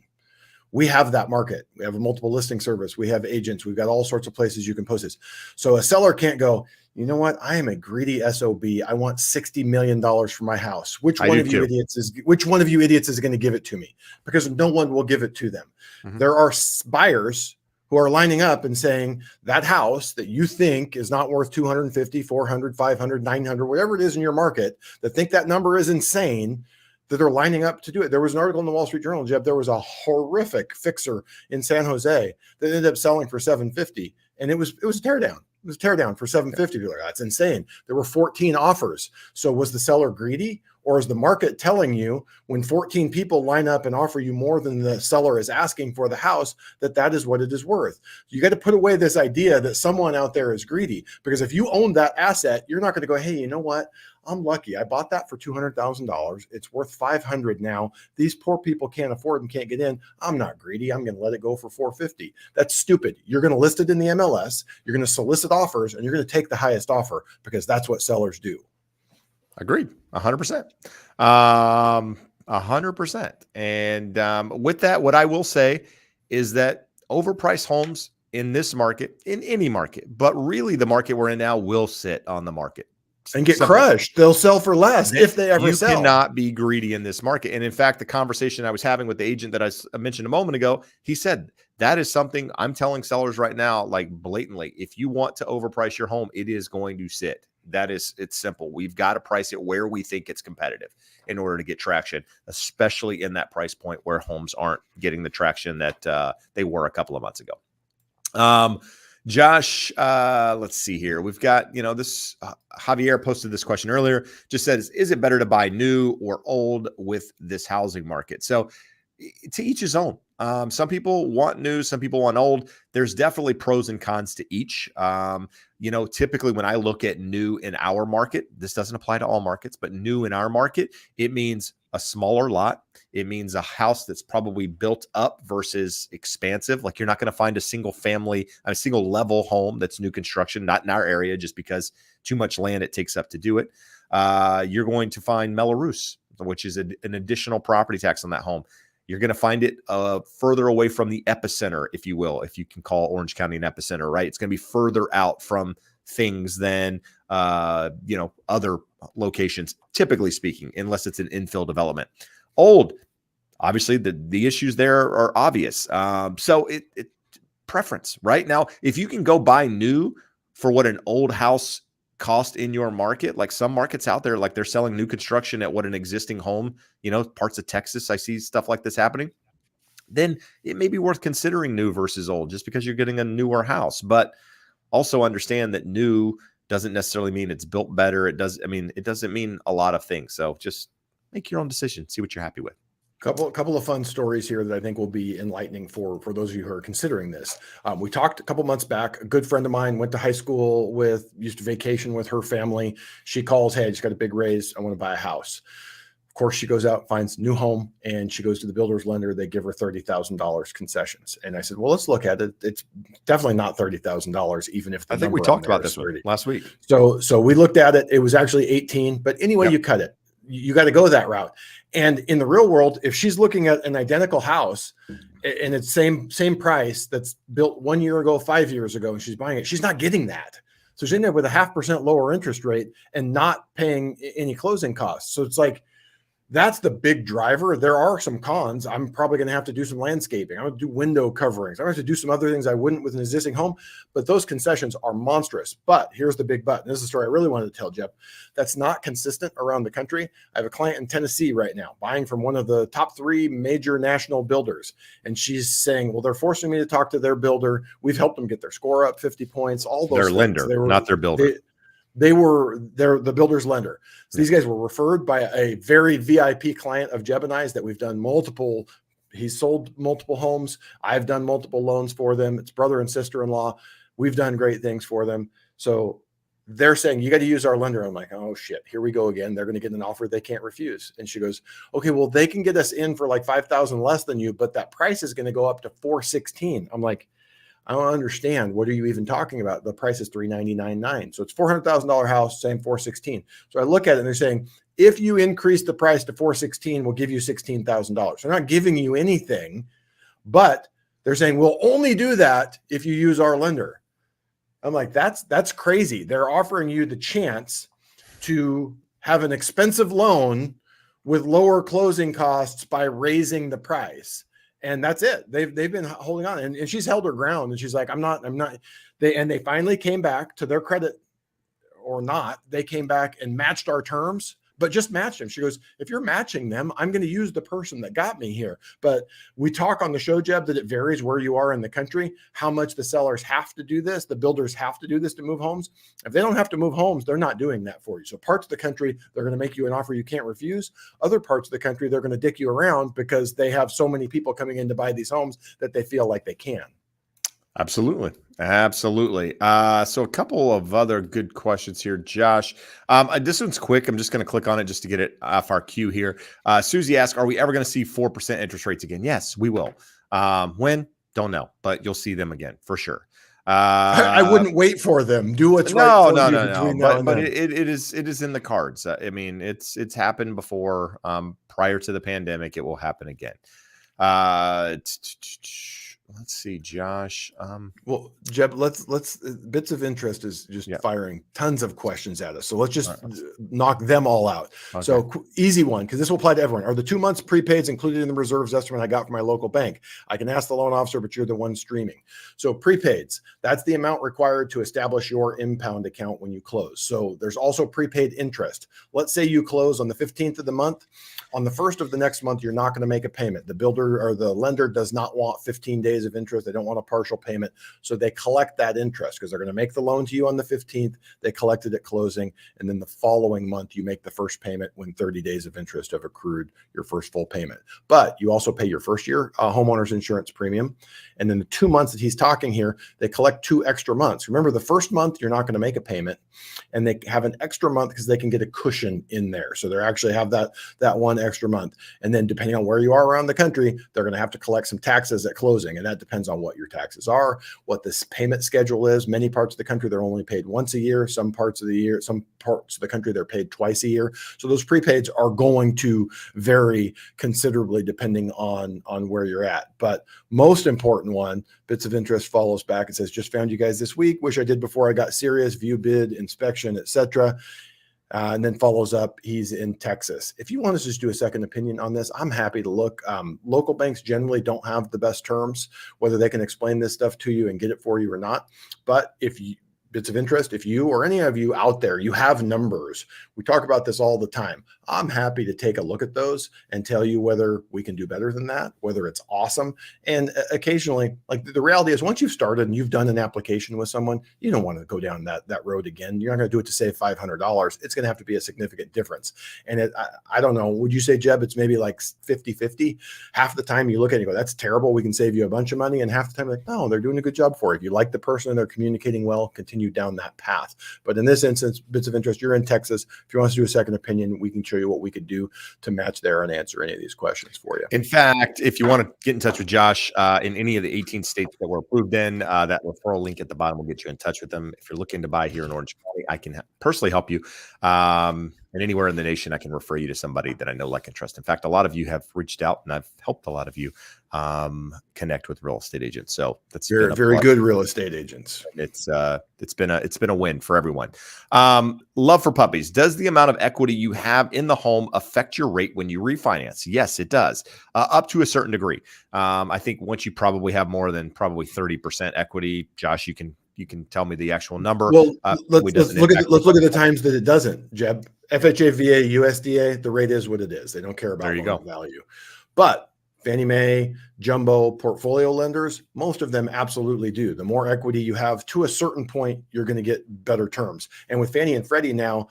We have that market. We have a multiple listing service. We have agents. We've got all sorts of places you can post this. So a seller can't go, you know what? I am a greedy SOB. I want $60 million for my house. Which one of you idiots is going to give it to me? Because no one will give it to them. There are buyers who are lining up and saying that house that you think is not worth 250, 400, 500, 900, whatever it is in your market, that think that number is insane, that are lining up to do it. There was an article in the Wall Street Journal, Jeb. There was a horrific fixer in San Jose that ended up selling for 750, and it was a teardown. It was a teardown for 750. People are like, that's insane. There were 14 offers. So was the seller greedy, or is the market telling you when 14 people line up and offer you more than the seller is asking for the house, that is what it is worth? You got to put away this idea that someone out there is greedy, because if you own that asset, you're not going to go, hey, you know what? I'm lucky. I bought that for $200,000. It's worth $500 now. These poor people can't afford and can't get in. I'm not greedy. I'm going to let it go for $450. That's stupid. You're going to list it in the MLS. You're going to solicit offers, and you're going to take the highest offer, because that's what sellers do. Agreed. 100%. 100%. And with that, what I will say is that overpriced homes in this market, in any market, but really the market we're in now, will sit on the market and get crushed. They'll sell for less if they ever sell. You cannot be greedy in this market. And in fact, the conversation I was having with the agent that I mentioned a moment ago, he said, that is something I'm telling sellers right now, like blatantly, if you want to overprice your home, it is going to sit. It's simple. We've got to price it where we think it's competitive in order to get traction, especially in that price point where homes aren't getting the traction that they were a couple of months ago. Josh, let's see here. We've got, this Javier posted this question earlier, just says, is it better to buy new or old with this housing market? So to each his own. Some people want new, some people want old. There's definitely pros and cons to each. Typically when I look at new in our market, this doesn't apply to all markets, but new in our market, it means a smaller lot. It means a house that's probably built up versus expansive. Like you're not going to find a single level home that's new construction, not in our area, just because too much land it takes up to do it. You're going to find Mello-Roos, which is an additional property tax on that home. You're going to find it further away from the epicenter, if you will, if you can call Orange County an epicenter, right? It's going to be further out from things than, other locations, typically speaking, unless it's an infill development. Old, obviously, the issues there are obvious. So it preference, right? Now, if you can go buy new for what an old house cost in your market, like some markets out there, like they're selling new construction at what an existing home, parts of Texas, I see stuff like this happening, then it may be worth considering new versus old just because you're getting a newer house. But also understand that new doesn't necessarily mean it's built better. It doesn't mean a lot of things. So just make your own decision, see what you're happy with. Couple of fun stories here that I think will be enlightening for those of you who are considering this. We talked a couple months back. A good friend of mine went to high school used to vacation with her family. She calls, hey, I just got a big raise. I want to buy a house. Of course, she goes out, finds a new home, and she goes to the builder's lender. They give her $30,000 concessions. And I said, well, let's look at it. It's definitely not $30,000, even if the I think we number talked on there about is this one 30. last week. So we looked at it. It was actually 18, but anyway, Yep. you cut it. You got to go that route. And in the real world, if she's looking at an identical house and it's same price that's built 1 year ago, 5 years ago, and she's buying it, she's not getting that. So she's in there with a 0.5% lower interest rate and not paying any closing costs. So it's like, that's the big driver. There are some cons. I'm probably going to have to do some landscaping. I'm going to do window coverings. I'm going to have to do some other things I wouldn't with an existing home, but those concessions are monstrous. But here's the big but. This is a story I really wanted to tell, Jeb. That's not consistent around the country. I have a client in Tennessee right now buying from one of the top 3 major national builders. And she's saying, well, they're forcing me to talk to their builder. We've helped them get their score up 50 points, all those Their things. lender, not their builder. They're the builder's lender. So these guys were referred by a very VIP client of Jeb and I's that we've done multiple. He's sold multiple homes. I've done multiple loans for them. It's brother and sister-in-law. We've done great things for them. So they're saying, you got to use our lender. I'm like, oh shit, here we go again. They're going to get an offer they can't refuse. And she goes, okay, well, they can get us in for like 5,000 less than you, but that price is going to go up to 416. I'm like, I don't understand. What are you even talking about? The price is $399.9. So it's $400,000 house, same 416. So I look at it and they're saying, if you increase the price to 416, we'll give you $16,000. They're not giving you anything, but they're saying we'll only do that if you use our lender. I'm like, that's crazy. They're offering you the chance to have an expensive loan with lower closing costs by raising the price. And that's it. They've been holding on, and she's held her ground. And she's like, I'm not. They finally came back, to their credit or not. They came back and matched our terms, but just matched them. She goes, if you're matching them, I'm going to use the person that got me here. But we talk on the show, Jeb, that it varies where you are in the country, how much the sellers have to do this. The builders have to do this to move homes. If they don't have to move homes, they're not doing that for you. So parts of the country, they're going to make you an offer you can't refuse. Other parts of the country, they're going to dick you around because they have so many people coming in to buy these homes that they feel like they can. Absolutely. So a couple of other good questions here, Josh. This one's quick. I'm just going to click on it just to get it off our queue here. Susie asked, are we ever going to see 4% interest rates again? Yes, we will. When? Don't know, but you'll see them again for sure. I wouldn't wait for them. Do what's right. No. But it is in the cards. I mean, it's happened before. Prior to the pandemic, it will happen again. Let's see, Josh. Well, Jeb, let's bits of interest is just firing tons of questions at us. So let's just knock them all out. Okay. So easy one, because this will apply to everyone. Are the 2 months prepaids included in the reserves estimate I got from my local bank? I can ask the loan officer, but you're the one streaming. So prepaids, that's the amount required to establish your impound account when you close. So there's also prepaid interest. Let's say you close on the 15th of the month. On the 1st of the next month, you're not going to make a payment. The builder or the lender does not want 15 days of interest. They don't want a partial payment. So they collect that interest because they're going to make the loan to you on the 15th. They collect it at closing. And then the following month, you make the first payment when 30 days of interest have accrued your first full payment. But you also pay your first year homeowner's insurance premium. And then the 2 months that he's talking here, they collect 2 extra months. Remember, the first month, you're not going to make a payment. And they have an extra month because they can get a cushion in there. So they actually have that 1 extra month. And then depending on where you are around the country, they're going to have to collect some taxes at closing. And that depends on what your taxes are, what this payment schedule is. Many parts of the country, they're only paid once a year. Some parts of the country, they're paid twice a year. So those prepaids are going to vary considerably depending on where you're at. But most important one, bits of interest follows back. It says, just found you guys this week. Wish I did before I got serious. View bid, inspection, etc. And then follows up, he's in Texas. If you want us to just do a second opinion on this, I'm happy to look. Local banks generally don't have the best terms, whether they can explain this stuff to you and get it for you or not. But if bits of interest, if you or any of you out there, you have numbers, we talk about this all the time. I'm happy to take a look at those and tell you whether we can do better than that, whether it's awesome. And occasionally, like the reality is, once you've started and you've done an application with someone, you don't want to go down that road again. You're not going to do it to save $500. It's going to have to be a significant difference. And I don't know, would you say, Jeb, it's maybe like 50-50? Half the time you look at it and you go, that's terrible, we can save you a bunch of money. And half the time, like, no, they're doing a good job for you. If you like the person and they're communicating well, continue down that path. But in this instance, bits of interest, you're in Texas. If you want us to do a second opinion, we can show you what we could do to match there and answer any of these questions for you. In fact, if you want to get in touch with Josh in any of the 18 states that we're approved in, that referral link at the bottom will get you in touch with them. If you're looking to buy here in Orange County, I can personally help you. And anywhere in the nation, I can refer you to somebody that I know, like, and trust. In fact, a lot of you have reached out, and I've helped a lot of you connect with real estate agents. So that's very good real estate agents. It's been a win for everyone. Love for puppies. Does the amount of equity you have in the home affect your rate when you refinance? Yes, it does, up to a certain degree. I think once you probably have more than probably 30% equity, Josh, you can tell me the actual number. Well, let's look at the times that it doesn't, Jeb. FHA, VA, USDA, the rate is what it is. They don't care about loan value. But Fannie Mae, jumbo portfolio lenders, most of them absolutely do. The more equity you have to a certain point, you're going to get better terms. And with Fannie and Freddie now,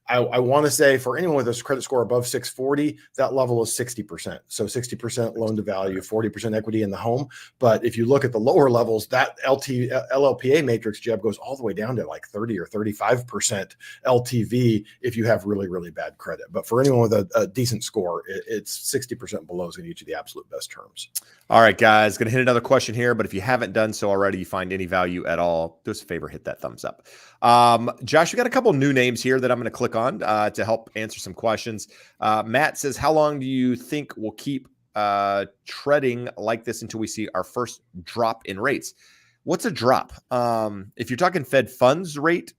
I want to say for anyone with a credit score above 640, that level is 60%. So 60% loan to value, 40% equity in the home. But if you look at the lower levels, that LLPA matrix, Jeb, goes all the way down to like 30 or 35% LTV if you have really, really bad credit. But for anyone with a decent score, it's 60% below is going to get you the absolute best terms. All right, guys, going to hit another question here. But if you haven't done so already, you find any value at all, do us a favor, hit that thumbs up. Josh, we got a couple new names here that I'm going to click on to help answer some questions. Matt says, how long do you think we'll keep treading like this until we see our first drop in rates? What's a drop? If you're talking Fed funds rate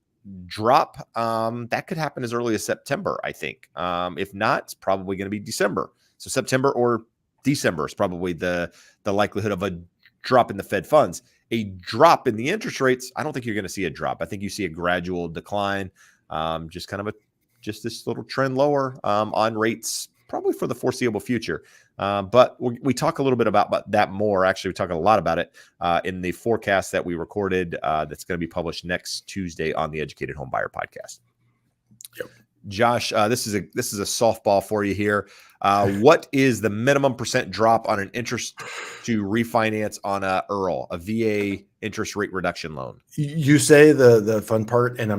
drop, that could happen as early as September, I think. If not, it's probably going to be December. So September or December is probably the likelihood of a drop in the Fed funds. A drop in the interest rates, I don't think you're going to see a drop. I think you see a gradual decline, just this little trend lower on rates, probably for the foreseeable future. But we talk a little bit about that more. Actually, we talk a lot about it in the forecast that we recorded that's going to be published next Tuesday on the Educated Home Buyer podcast. Yep. Josh, this is a softball for you here. What is the minimum percent drop on an interest to refinance on a IRRRL, a VA interest rate reduction loan? You say the fun part, and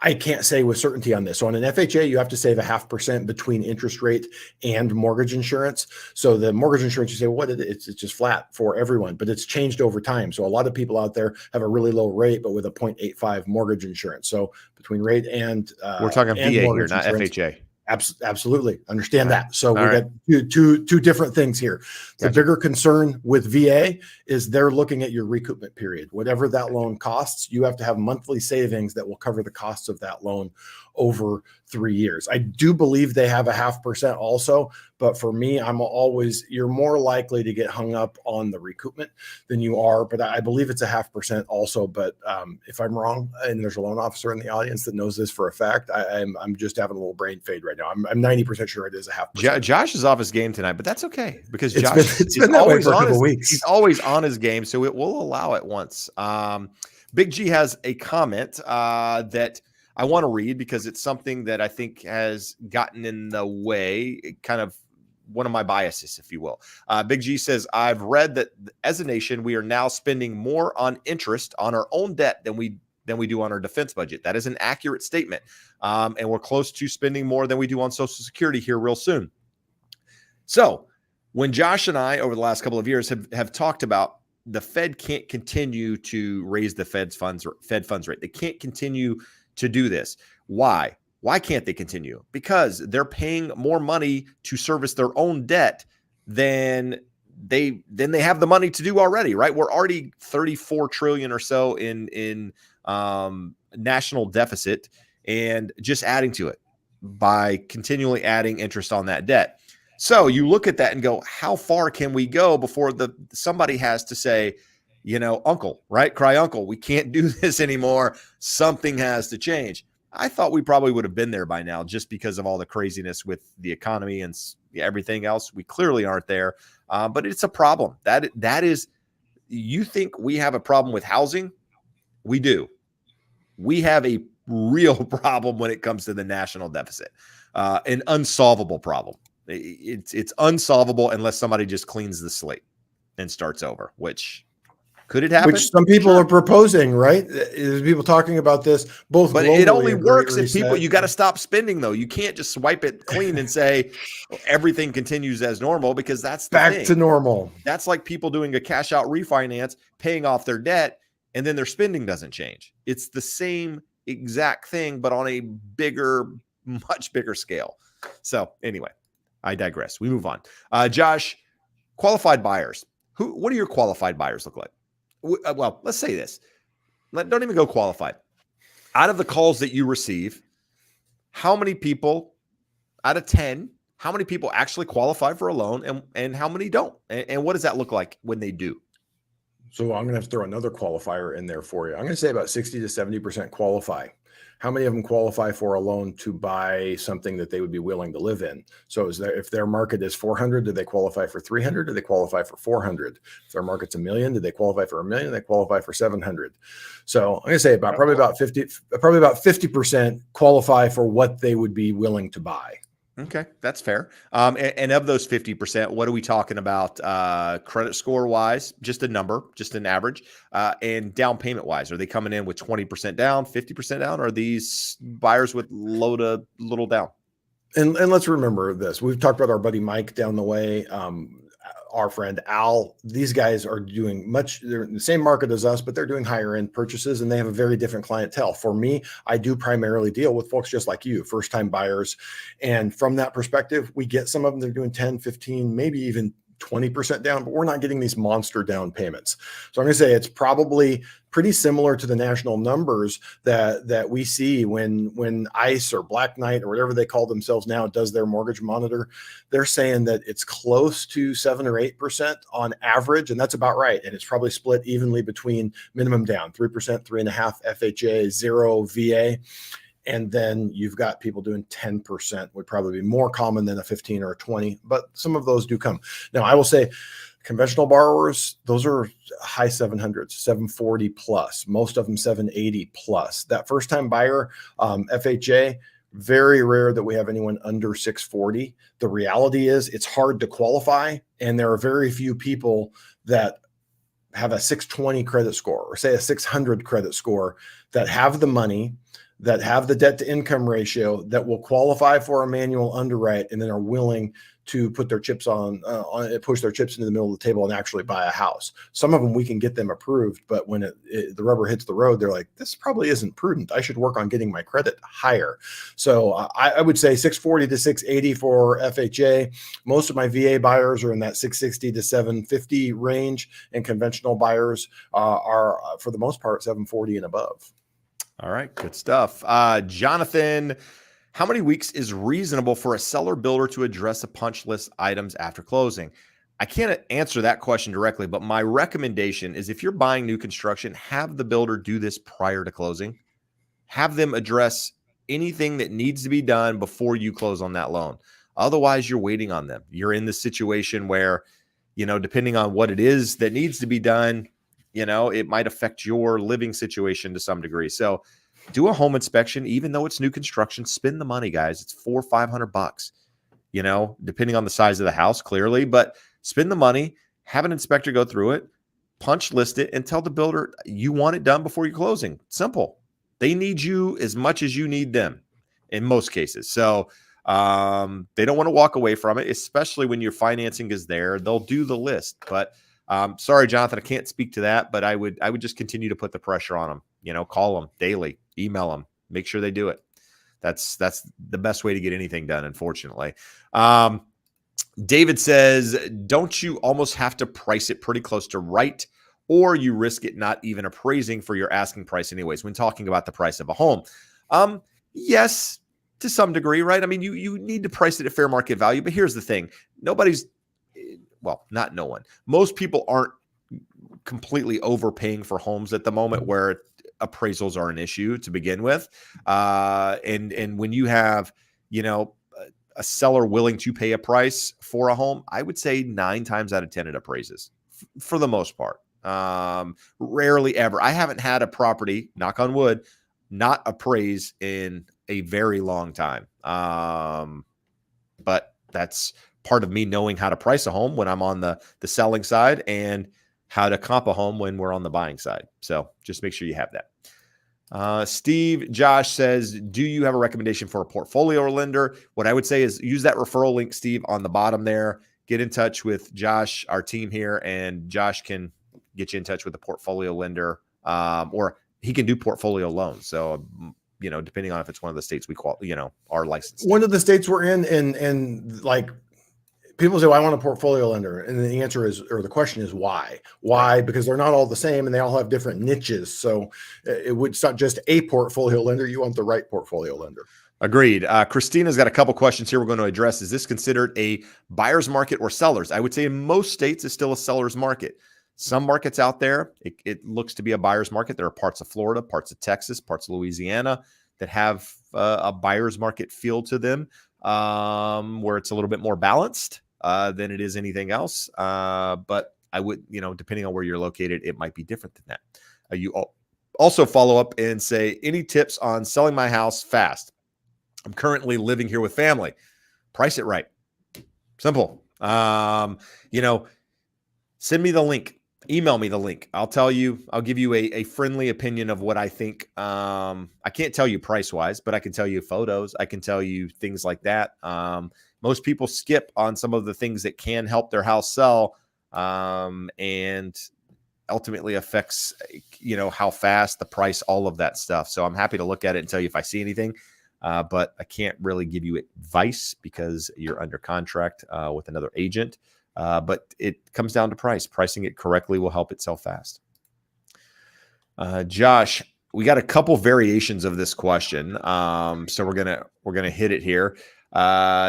I can't say with certainty on this. So on an FHA, you have to save 0.5% between interest rate and mortgage insurance. So the mortgage insurance, you say, it's just flat for everyone, but it's changed over time. So a lot of people out there have a really low rate, but with a 0.85 mortgage insurance. So between rate and we're talking VA here, not FHA. Absolutely. Understand that. So we got two different things here. The bigger concern with VA is they're looking at your recoupment period. Whatever that loan costs, you have to have monthly savings that will cover the costs of that loan over 3 years. I do believe they have 0.5% also, but for me, you're more likely to get hung up on the recoupment than you are, but I believe it's 0.5% also. But if I'm wrong, and there's a loan officer in the audience that knows this for a fact, I'm just having a little brain fade right now. I'm 90% sure it is 0.5%. Josh is off his game tonight, but that's okay because it's been that way for a couple weeks. He's always on his game, so it will allow it once. Big G has a comment that I want to read because it's something that I think has gotten in the way, kind of one of my biases, if you will. Big G says, I've read that as a nation, we are now spending more on interest on our own debt than we do on our defense budget. That is an accurate statement. And we're close to spending more than we do on Social Security here real soon. So when Josh and I, over the last couple of years, have talked about the Fed can't continue to raise the Fed funds rate. They can't continue to do this. Why? Why can't they continue? Because they're paying more money to service their own debt than they have the money to do already, right? We're already 34 trillion or so in national deficit, and just adding to it by continually adding interest on that debt. So you look at that and go, how far can we go before somebody has to say, uncle, right? Cry uncle. We can't do this anymore. Something has to change. I thought we probably would have been there by now just because of all the craziness with the economy and everything else. We clearly aren't there, but it's a problem. That is, you think we have a problem with housing? We do. We have a real problem when it comes to the national deficit, an unsolvable problem. It's unsolvable unless somebody just cleans the slate and starts over, which could it happen? Which some people Sure. are proposing, right? There's people talking about this both But globally. it only a great works if reset. you got to stop spending, though. You can't just swipe it clean and say everything continues as normal, because that's the back thing. to normal. That's like people doing a cash out refinance, paying off their debt, and then their spending doesn't change. It's the same exact thing, but on a bigger, much bigger scale. So anyway, I digress. We move on. Josh, qualified buyers. What do your qualified buyers look like? Well, let's say this. Don't even go qualified. Out of the calls that you receive, how many people out of 10, how many people actually qualify for a loan, and how many don't? And what does that look like when they do? So I'm going to have to throw another qualifier in there for you. I'm going to say about 60 to 70% qualify. How many of them qualify for a loan to buy something that they would be willing to live in? So if their market is 400, do they qualify for 300? Do they qualify for 400? If their market's $1 million, do they qualify for $1 million? They qualify for 700. So I'm going to say probably about 50% qualify for what they would be willing to buy. Okay, that's fair. And of those 50%, what are we talking about credit score wise? Just a number, just an average. And down payment wise, are they coming in with 20% down, 50% down? Or are these buyers with low to little down? And let's remember this. We've talked about our buddy Mike down the way, our friend Al. These guys are doing they're in the same market as us, but they're doing higher end purchases, and they have a very different clientele. For me, I do primarily deal with folks just like you, first time buyers. And from that perspective, we get some of them, they're doing 10, 15, maybe even 20% down, but we're not getting these monster down payments. So I'm going to say it's probably pretty similar to the national numbers that we see when ICE or Black Knight or whatever they call themselves now does their mortgage monitor. They're saying that it's close to 7 or 8% on average, and that's about right. And it's probably split evenly between minimum down, 3%, 3.5% FHA, 0 VA. And then you've got people doing 10%, would probably be more common than a 15 or a 20, but some of those do come. Now, I will say conventional borrowers, those are high 700s, 740 plus, most of them 780 plus. That first time buyer, FHA, very rare that we have anyone under 640. The reality is it's hard to qualify, and there are very few people that have a 620 credit score or say a 600 credit score that have the money, that have the debt to income ratio, that will qualify for a manual underwrite, and then are willing to put their chips push their chips into the middle of the table and actually buy a house. Some of them we can get them approved, but when the rubber hits the road, they're like, this probably isn't prudent. I should work on getting my credit higher. So I would say 640 to 680 for FHA. Most of my VA buyers are in that 660 to 750 range, and conventional buyers are for the most part 740 and above. All right, good stuff. Jonathan, how many weeks is reasonable for a seller builder to address a punch list items after closing? I can't answer that question directly, but my recommendation is if you're buying new construction, have the builder do this prior to closing. Have them address anything that needs to be done before you close on that loan. Otherwise, you're waiting on them. You're in the situation where, depending on what it is that needs to be done, it might affect your living situation to some degree. So do a home inspection, even though it's new construction. Spend the money, guys. It's $400 or $500, depending on the size of the house, clearly. But spend the money, have an inspector go through it, punch list it, and tell the builder you want it done before you're closing. Simple. They need you as much as you need them in most cases. So they don't want to walk away from it, especially when your financing is there. They'll do the list. But sorry, Jonathan, I can't speak to that, but I would just continue to put the pressure on them. Call them daily, email them, make sure they do it. That's the best way to get anything done, unfortunately. David says, don't you almost have to price it pretty close to right, or you risk it not even appraising for your asking price anyways when talking about the price of a home? Yes, to some degree, right? I mean, you need to price it at fair market value, but here's the thing. Not no one. Most people aren't completely overpaying for homes at the moment where appraisals are an issue to begin with. And when you have, a seller willing to pay a price for a home, I would say 9 times out of 10 it appraises for the most part. Rarely ever. I haven't had a property, knock on wood, not appraise in a very long time. But that's part of me knowing how to price a home when I'm on the selling side and how to comp a home when we're on the buying side. So just make sure you have that. Steve Josh says, do you have a recommendation for a portfolio lender? What I would say is use that referral link, Steve, on the bottom there. Get in touch with Josh, our team here, and Josh can get you in touch with a portfolio lender, or he can do portfolio loans. So, depending on if it's one of the states we are licensed. One of the states we're in, and like people say, well, I want a portfolio lender. And the answer is, or the question is why? Why? Because they're not all the same and they all have different niches. So it's not just a portfolio lender. You want the right portfolio lender. Agreed. Christina's got a couple questions here we're going to address. Is this considered a buyer's market or sellers? I would say in most states it's still a seller's market. Some markets out there, it looks to be a buyer's market. There are parts of Florida, parts of Texas, parts of Louisiana that have a buyer's market feel to them, where it's a little bit more balanced than it is anything else. But I would, depending on where you're located, it might be different than that. You also follow up and say, any tips on selling my house fast? I'm currently living here with family. Price it right. Simple. Send me the link. Email me the link. I'll give you a friendly opinion of what I think. I can't tell you price-wise, but I can tell you photos. I can tell you things like that. Most people skip on some of the things that can help their house sell, and ultimately affects, how fast, the price, all of that stuff. So I'm happy to look at it and tell you if I see anything, but I can't really give you advice because you're under contract with another agent. But it comes down to price. Pricing it correctly will help it sell fast. Josh, we got a couple variations of this question. So we're gonna hit it here.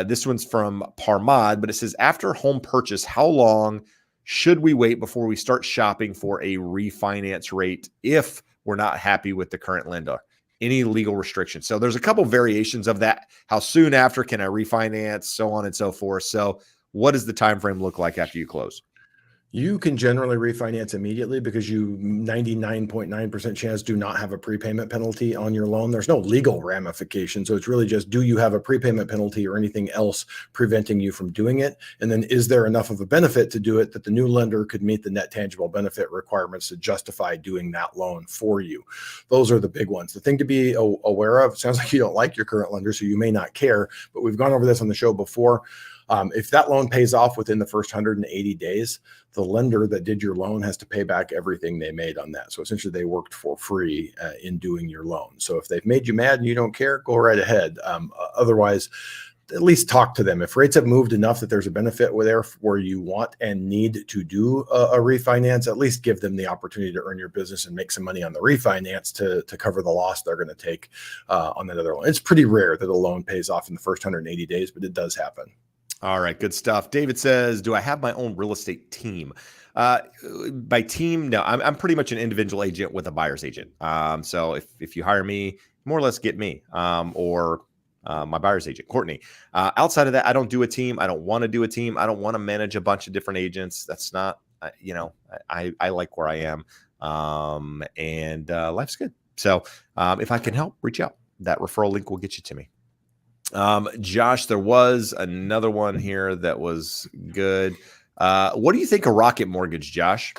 This one's from Parmad, but it says, after home purchase, how long should we wait before we start shopping for a refinance rate if we're not happy with the current lender? Any legal restrictions? So there's a couple variations of that. How soon after can I refinance? So on and so forth. So what does the time frame look like after you close? You can generally refinance immediately because you 99.9% chance do not have a prepayment penalty on your loan. There's no legal ramification. So it's really just, do you have a prepayment penalty or anything else preventing you from doing it? And then is there enough of a benefit to do it that the new lender could meet the net tangible benefit requirements to justify doing that loan for you? Those are the big ones. The thing to be aware of, it sounds like you don't like your current lender, so you may not care, but we've gone over this on the show before. If that loan pays off within the first 180 days, the lender that did your loan has to pay back everything they made on that. So essentially they worked for free in doing your loan. So if they've made you mad and you don't care, go right ahead. Otherwise, at least talk to them. If rates have moved enough that there's a benefit where you want and need to do a refinance, at least give them the opportunity to earn your business and make some money on the refinance to cover the loss they're going to take on that other loan. It's pretty rare that a loan pays off in the first 180 days, but it does happen. All right, good stuff. David says, do I have my own real estate team? By team, no, I'm pretty much an individual agent with a buyer's agent. So if you hire me, more or less get me, or my buyer's agent, Courtney. Outside of that, I don't do a team. I don't want to do a team. I don't want to manage a bunch of different agents. That's not, I like where I am, and life's good. So if I can help, reach out. That referral link will get you to me. Josh, there was another one here that was good. What do you think of Rocket Mortgage, Josh?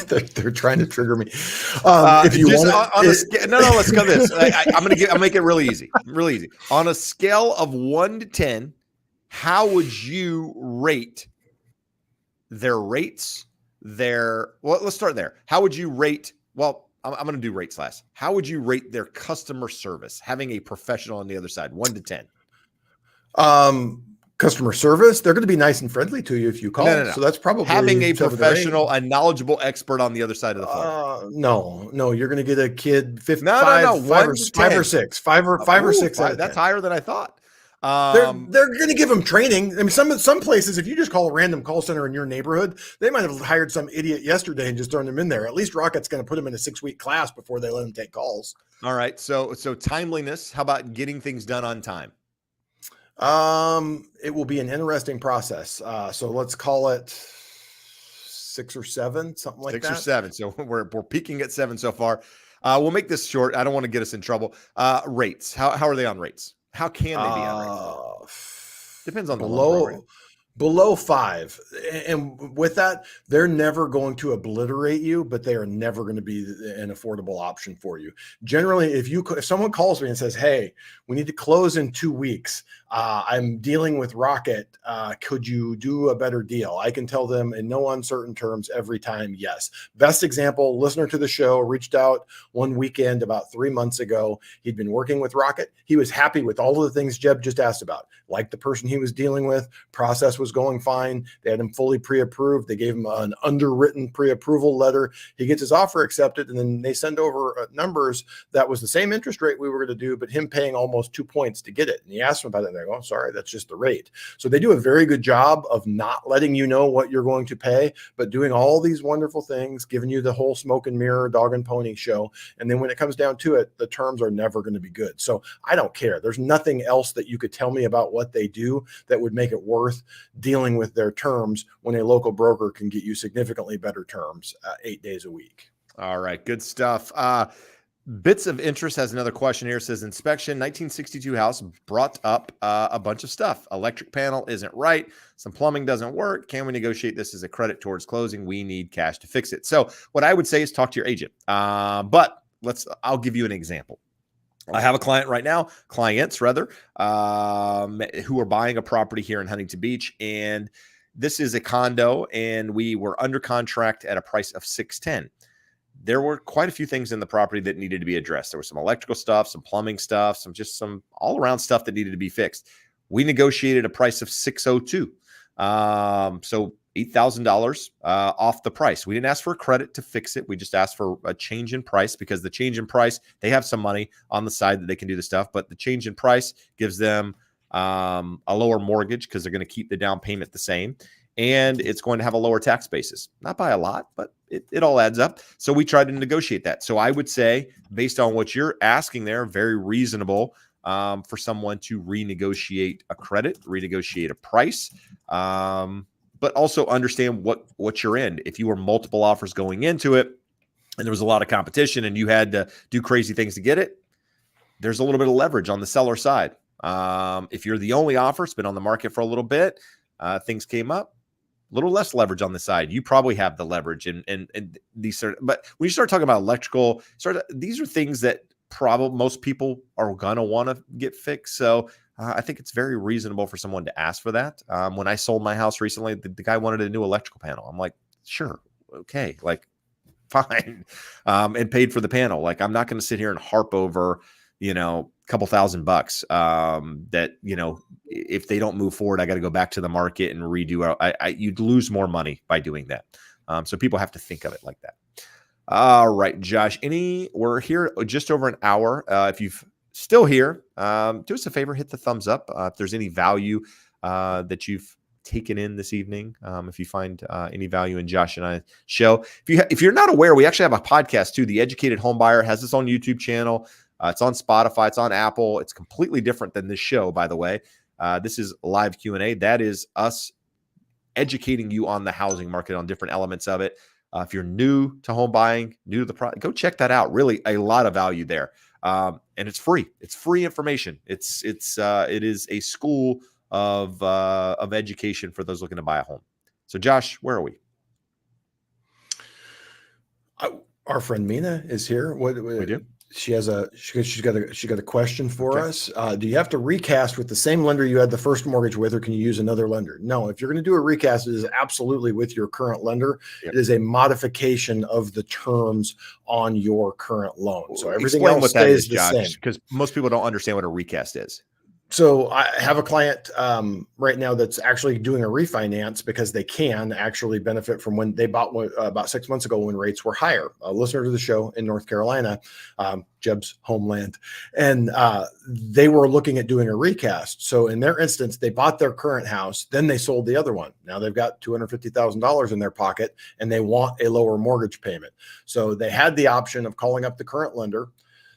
They're trying to trigger me. If you want, no, let's go this. I'll make it really easy. Really easy. On a scale of 1 to 10, how would you rate their rates? Well, let's start there. How would you rate? Well, I'm going to do rates last. How would you rate their customer service, having a professional on the other side, 1 to 10? Customer service, they're going to be nice and friendly to you if you call. No. So that's probably having a professional, a knowledgeable expert on the other side of the phone. No, you're going to get a kid 5 or 6. That's higher than I thought. They're going to give them training. I mean, some places, if you just call a random call center in your neighborhood, they might have hired some idiot yesterday and just thrown them in there. At least Rocket's going to put them in a 6-week class before they let them take calls. All right. So timeliness. How about getting things done on time? It will be an interesting process. So let's call it 6 or 7, something like that. 6 or 7. So we're peaking at 7 so far. We'll make this short. I don't want to get us in trouble. Rates. How are they on rates? How can they be on rates? Depends on the loan program. Below 5. And with that, they're never going to obliterate you, but they are never going to be an affordable option for you. Generally, if someone calls me and says, hey, we need to close in 2 weeks, I'm dealing with Rocket, could you do a better deal? I can tell them in no uncertain terms every time, yes. Best example, listener to the show reached out one weekend about 3 months ago. He'd been working with Rocket. He was happy with all of the things Jeb just asked about, like the person he was dealing with. Process was going fine. They had him fully pre-approved. They gave him an underwritten pre-approval letter. He gets his offer accepted, and then they send over numbers that was the same interest rate we were going to do, but him paying almost 2 points to get it. And he asked him about it, and they're going, sorry, that's just the rate. So they do a very good job of not letting you know what you're going to pay, but doing all these wonderful things, giving you the whole smoke and mirror, dog and pony show. And then when it comes down to it, the terms are never going to be good. So I don't care. There's nothing else that you could tell me about what they do that would make it worth dealing with their terms when a local broker can get you significantly better terms 8 days a week. All right. Good stuff. Bits of Interest has another question here. It says inspection 1962 house brought up a bunch of stuff. Electric panel isn't right. Some plumbing doesn't work. Can we negotiate this as a credit towards closing? We need cash to fix it. So what I would say is talk to your agent. But I'll give you an example. I have a clients rather, who are buying a property here in Huntington Beach, and this is a condo, and we were under contract at a price of $610,000. There were quite a few things in the property that needed to be addressed. There was some electrical stuff, some plumbing stuff, some all around stuff that needed to be fixed. We negotiated a price of $602,000. So $8,000 off the price. We didn't ask for a credit to fix it. We just asked for a change in price, because the change in price, they have some money on the side that they can do the stuff, but the change in price gives them a lower mortgage because they're going to keep the down payment the same. And it's going to have a lower tax basis, not by a lot, but it all adds up. So we tried to negotiate that. So I would say, based on what you're asking there, very reasonable for someone to renegotiate a credit, renegotiate a price, but also understand what you're in. If you were multiple offers going into it and there was a lot of competition and you had to do crazy things to get it, there's a little bit of leverage on the seller side. If you're the only offer, it's been on the market for a little bit, things came up, a little less leverage on the side. You probably have the leverage and these are, but when you start talking about electrical, these are things that probably most people are going to want to get fixed. So I think it's very reasonable for someone to ask for that. When I sold my house recently, the guy wanted a new electrical panel. I'm like, sure. Okay. Like, fine. And paid for the panel. Like, I'm not going to sit here and harp over, a couple $1,000 that, if they don't move forward, I got to go back to the market and redo. You'd lose more money by doing that. So people have to think of it like that. All right, Josh, we're here just over an hour. If you've still here, do us a favor, hit the thumbs up. If there's any value that you've taken in this evening, if you find any value in Josh and I's show. If you're not aware, we actually have a podcast too. The Educated Home Buyer has its own YouTube channel. It's on Spotify. It's on Apple. It's completely different than this show, by the way. This is live Q&A. That is us educating you on the housing market, on different elements of it. If you're new to home buying, new to the product, go check that out. Really, a lot of value there, and it's free. It's free information. It is a school of education for those looking to buy a home. So, Josh, where are we? Our friend Mina is here. What we do? She's got a question for us. Do you have to recast with the same lender you had the first mortgage with, or can you use another lender? No, if you're going to do a recast, it is absolutely with your current lender. Yep. It is a modification of the terms on your current loan. So everything else stays the same. Because most people don't understand what a recast is. So I have a client right now that's actually doing a refinance because they can actually benefit from when they bought one, about 6 months ago when rates were higher. A listener to the show in North Carolina, Jeb's homeland, and they were looking at doing a recast. So in their instance, they bought their current house, then they sold the other one. Now they've got $250,000 in their pocket and they want a lower mortgage payment. So they had the option of calling up the current lender,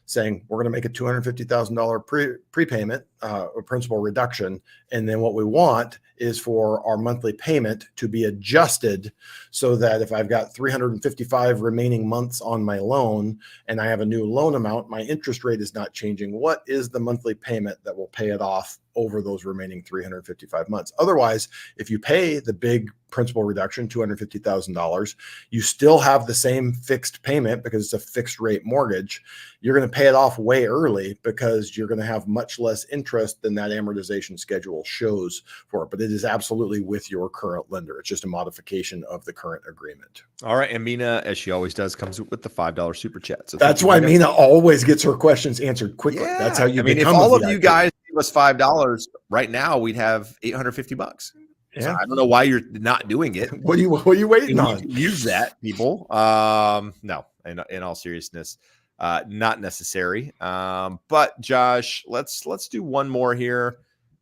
saying we're going to make a $250,000 prepayment, or principal reduction. And then what we want is for our monthly payment to be adjusted so that if I've got 355 remaining months on my loan and I have a new loan amount, my interest rate is not changing. What is the monthly payment that will pay it off over those remaining 355 months? Otherwise, if you pay the big principal reduction, $250,000, you still have the same fixed payment because it's a fixed rate mortgage. You're going to pay it off way early because you're going to have much less interest than that amortization schedule shows for it. But it is absolutely with your current lender. It's just a modification of the current agreement. All right. And Mina, as she always does, comes with the $5 super chat. So that's why Mina always gets her questions answered quickly. Yeah. That's how you if all of you guys give us $5 right now, we'd have $850. Yeah. So I don't know why you're not doing it. What are you waiting on? Use that, people. No, in all seriousness, not necessary. But Josh, let's do one more here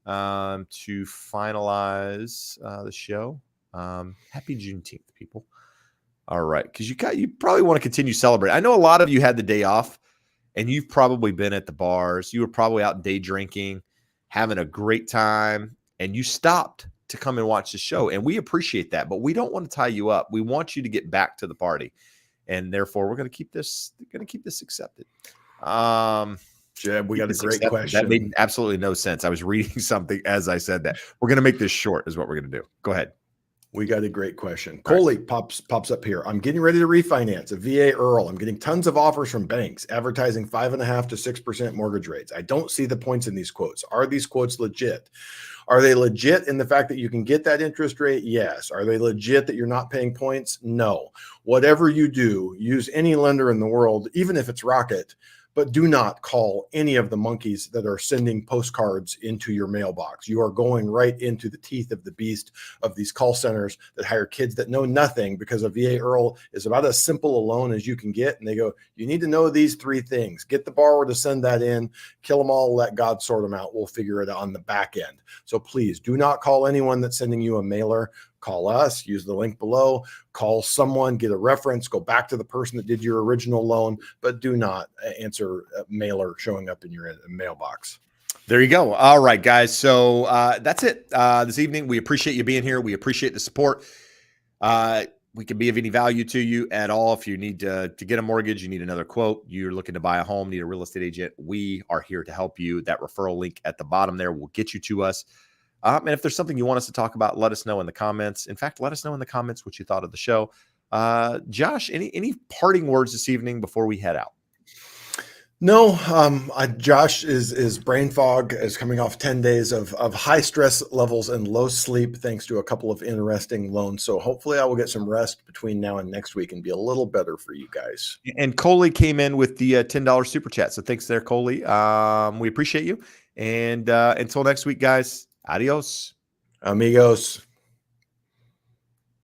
to finalize the show. Happy Juneteenth, people. All right, because you probably want to continue celebrating. I know a lot of you had the day off, and you've probably been at the bars. You were probably out day drinking, having a great time, and you stopped to come and watch the show. And we appreciate that, but we don't want to tie you up. We want you to get back to the party. And therefore we're going to keep this accepted. Jeb, we got a great question. That made absolutely no sense. I was reading something as I said that. We're going to make this short is what we're going to do. Go ahead. We got a great question. Coley pops up here. I'm getting ready to refinance a VA IRRRL. I'm getting tons of offers from banks advertising 5.5% to 6% mortgage rates. I don't see the points in these quotes. Are these quotes legit? Are they legit in the fact that you can get that interest rate? Yes. Are they legit that you're not paying points? No. Whatever you do, use any lender in the world, even if it's Rocket, but do not call any of the monkeys that are sending postcards into your mailbox. You are going right into the teeth of the beast of these call centers that hire kids that know nothing, because a VA IRRRL is about as simple a loan as you can get. And they go, you need to know these 3 things. Get the borrower to send that in, kill them all, let God sort them out. We'll figure it out on the back end. So please do not call anyone that's sending you a mailer. Call us, use the link below, call someone, get a reference, go back to the person that did your original loan, but do not answer a mailer showing up in your mailbox. There you go. All right, guys. So that's it this evening. We appreciate you being here. We appreciate the support. We can be of any value to you at all. If you need to get a mortgage, you need another quote, you're looking to buy a home, need a real estate agent, we are here to help you. That referral link at the bottom there will get you to us. And if there's something you want us to talk about, let us know in the comments. In fact, let us know in the comments what you thought of the show. Josh, any parting words this evening before we head out? No, Josh is brain fog, is coming off 10 days of high stress levels and low sleep, thanks to a couple of interesting loans. So hopefully I will get some rest between now and next week and be a little better for you guys. And Coley came in with the $10 super chat. So thanks there, Coley. We appreciate you. And until next week, guys, adios. Amigos.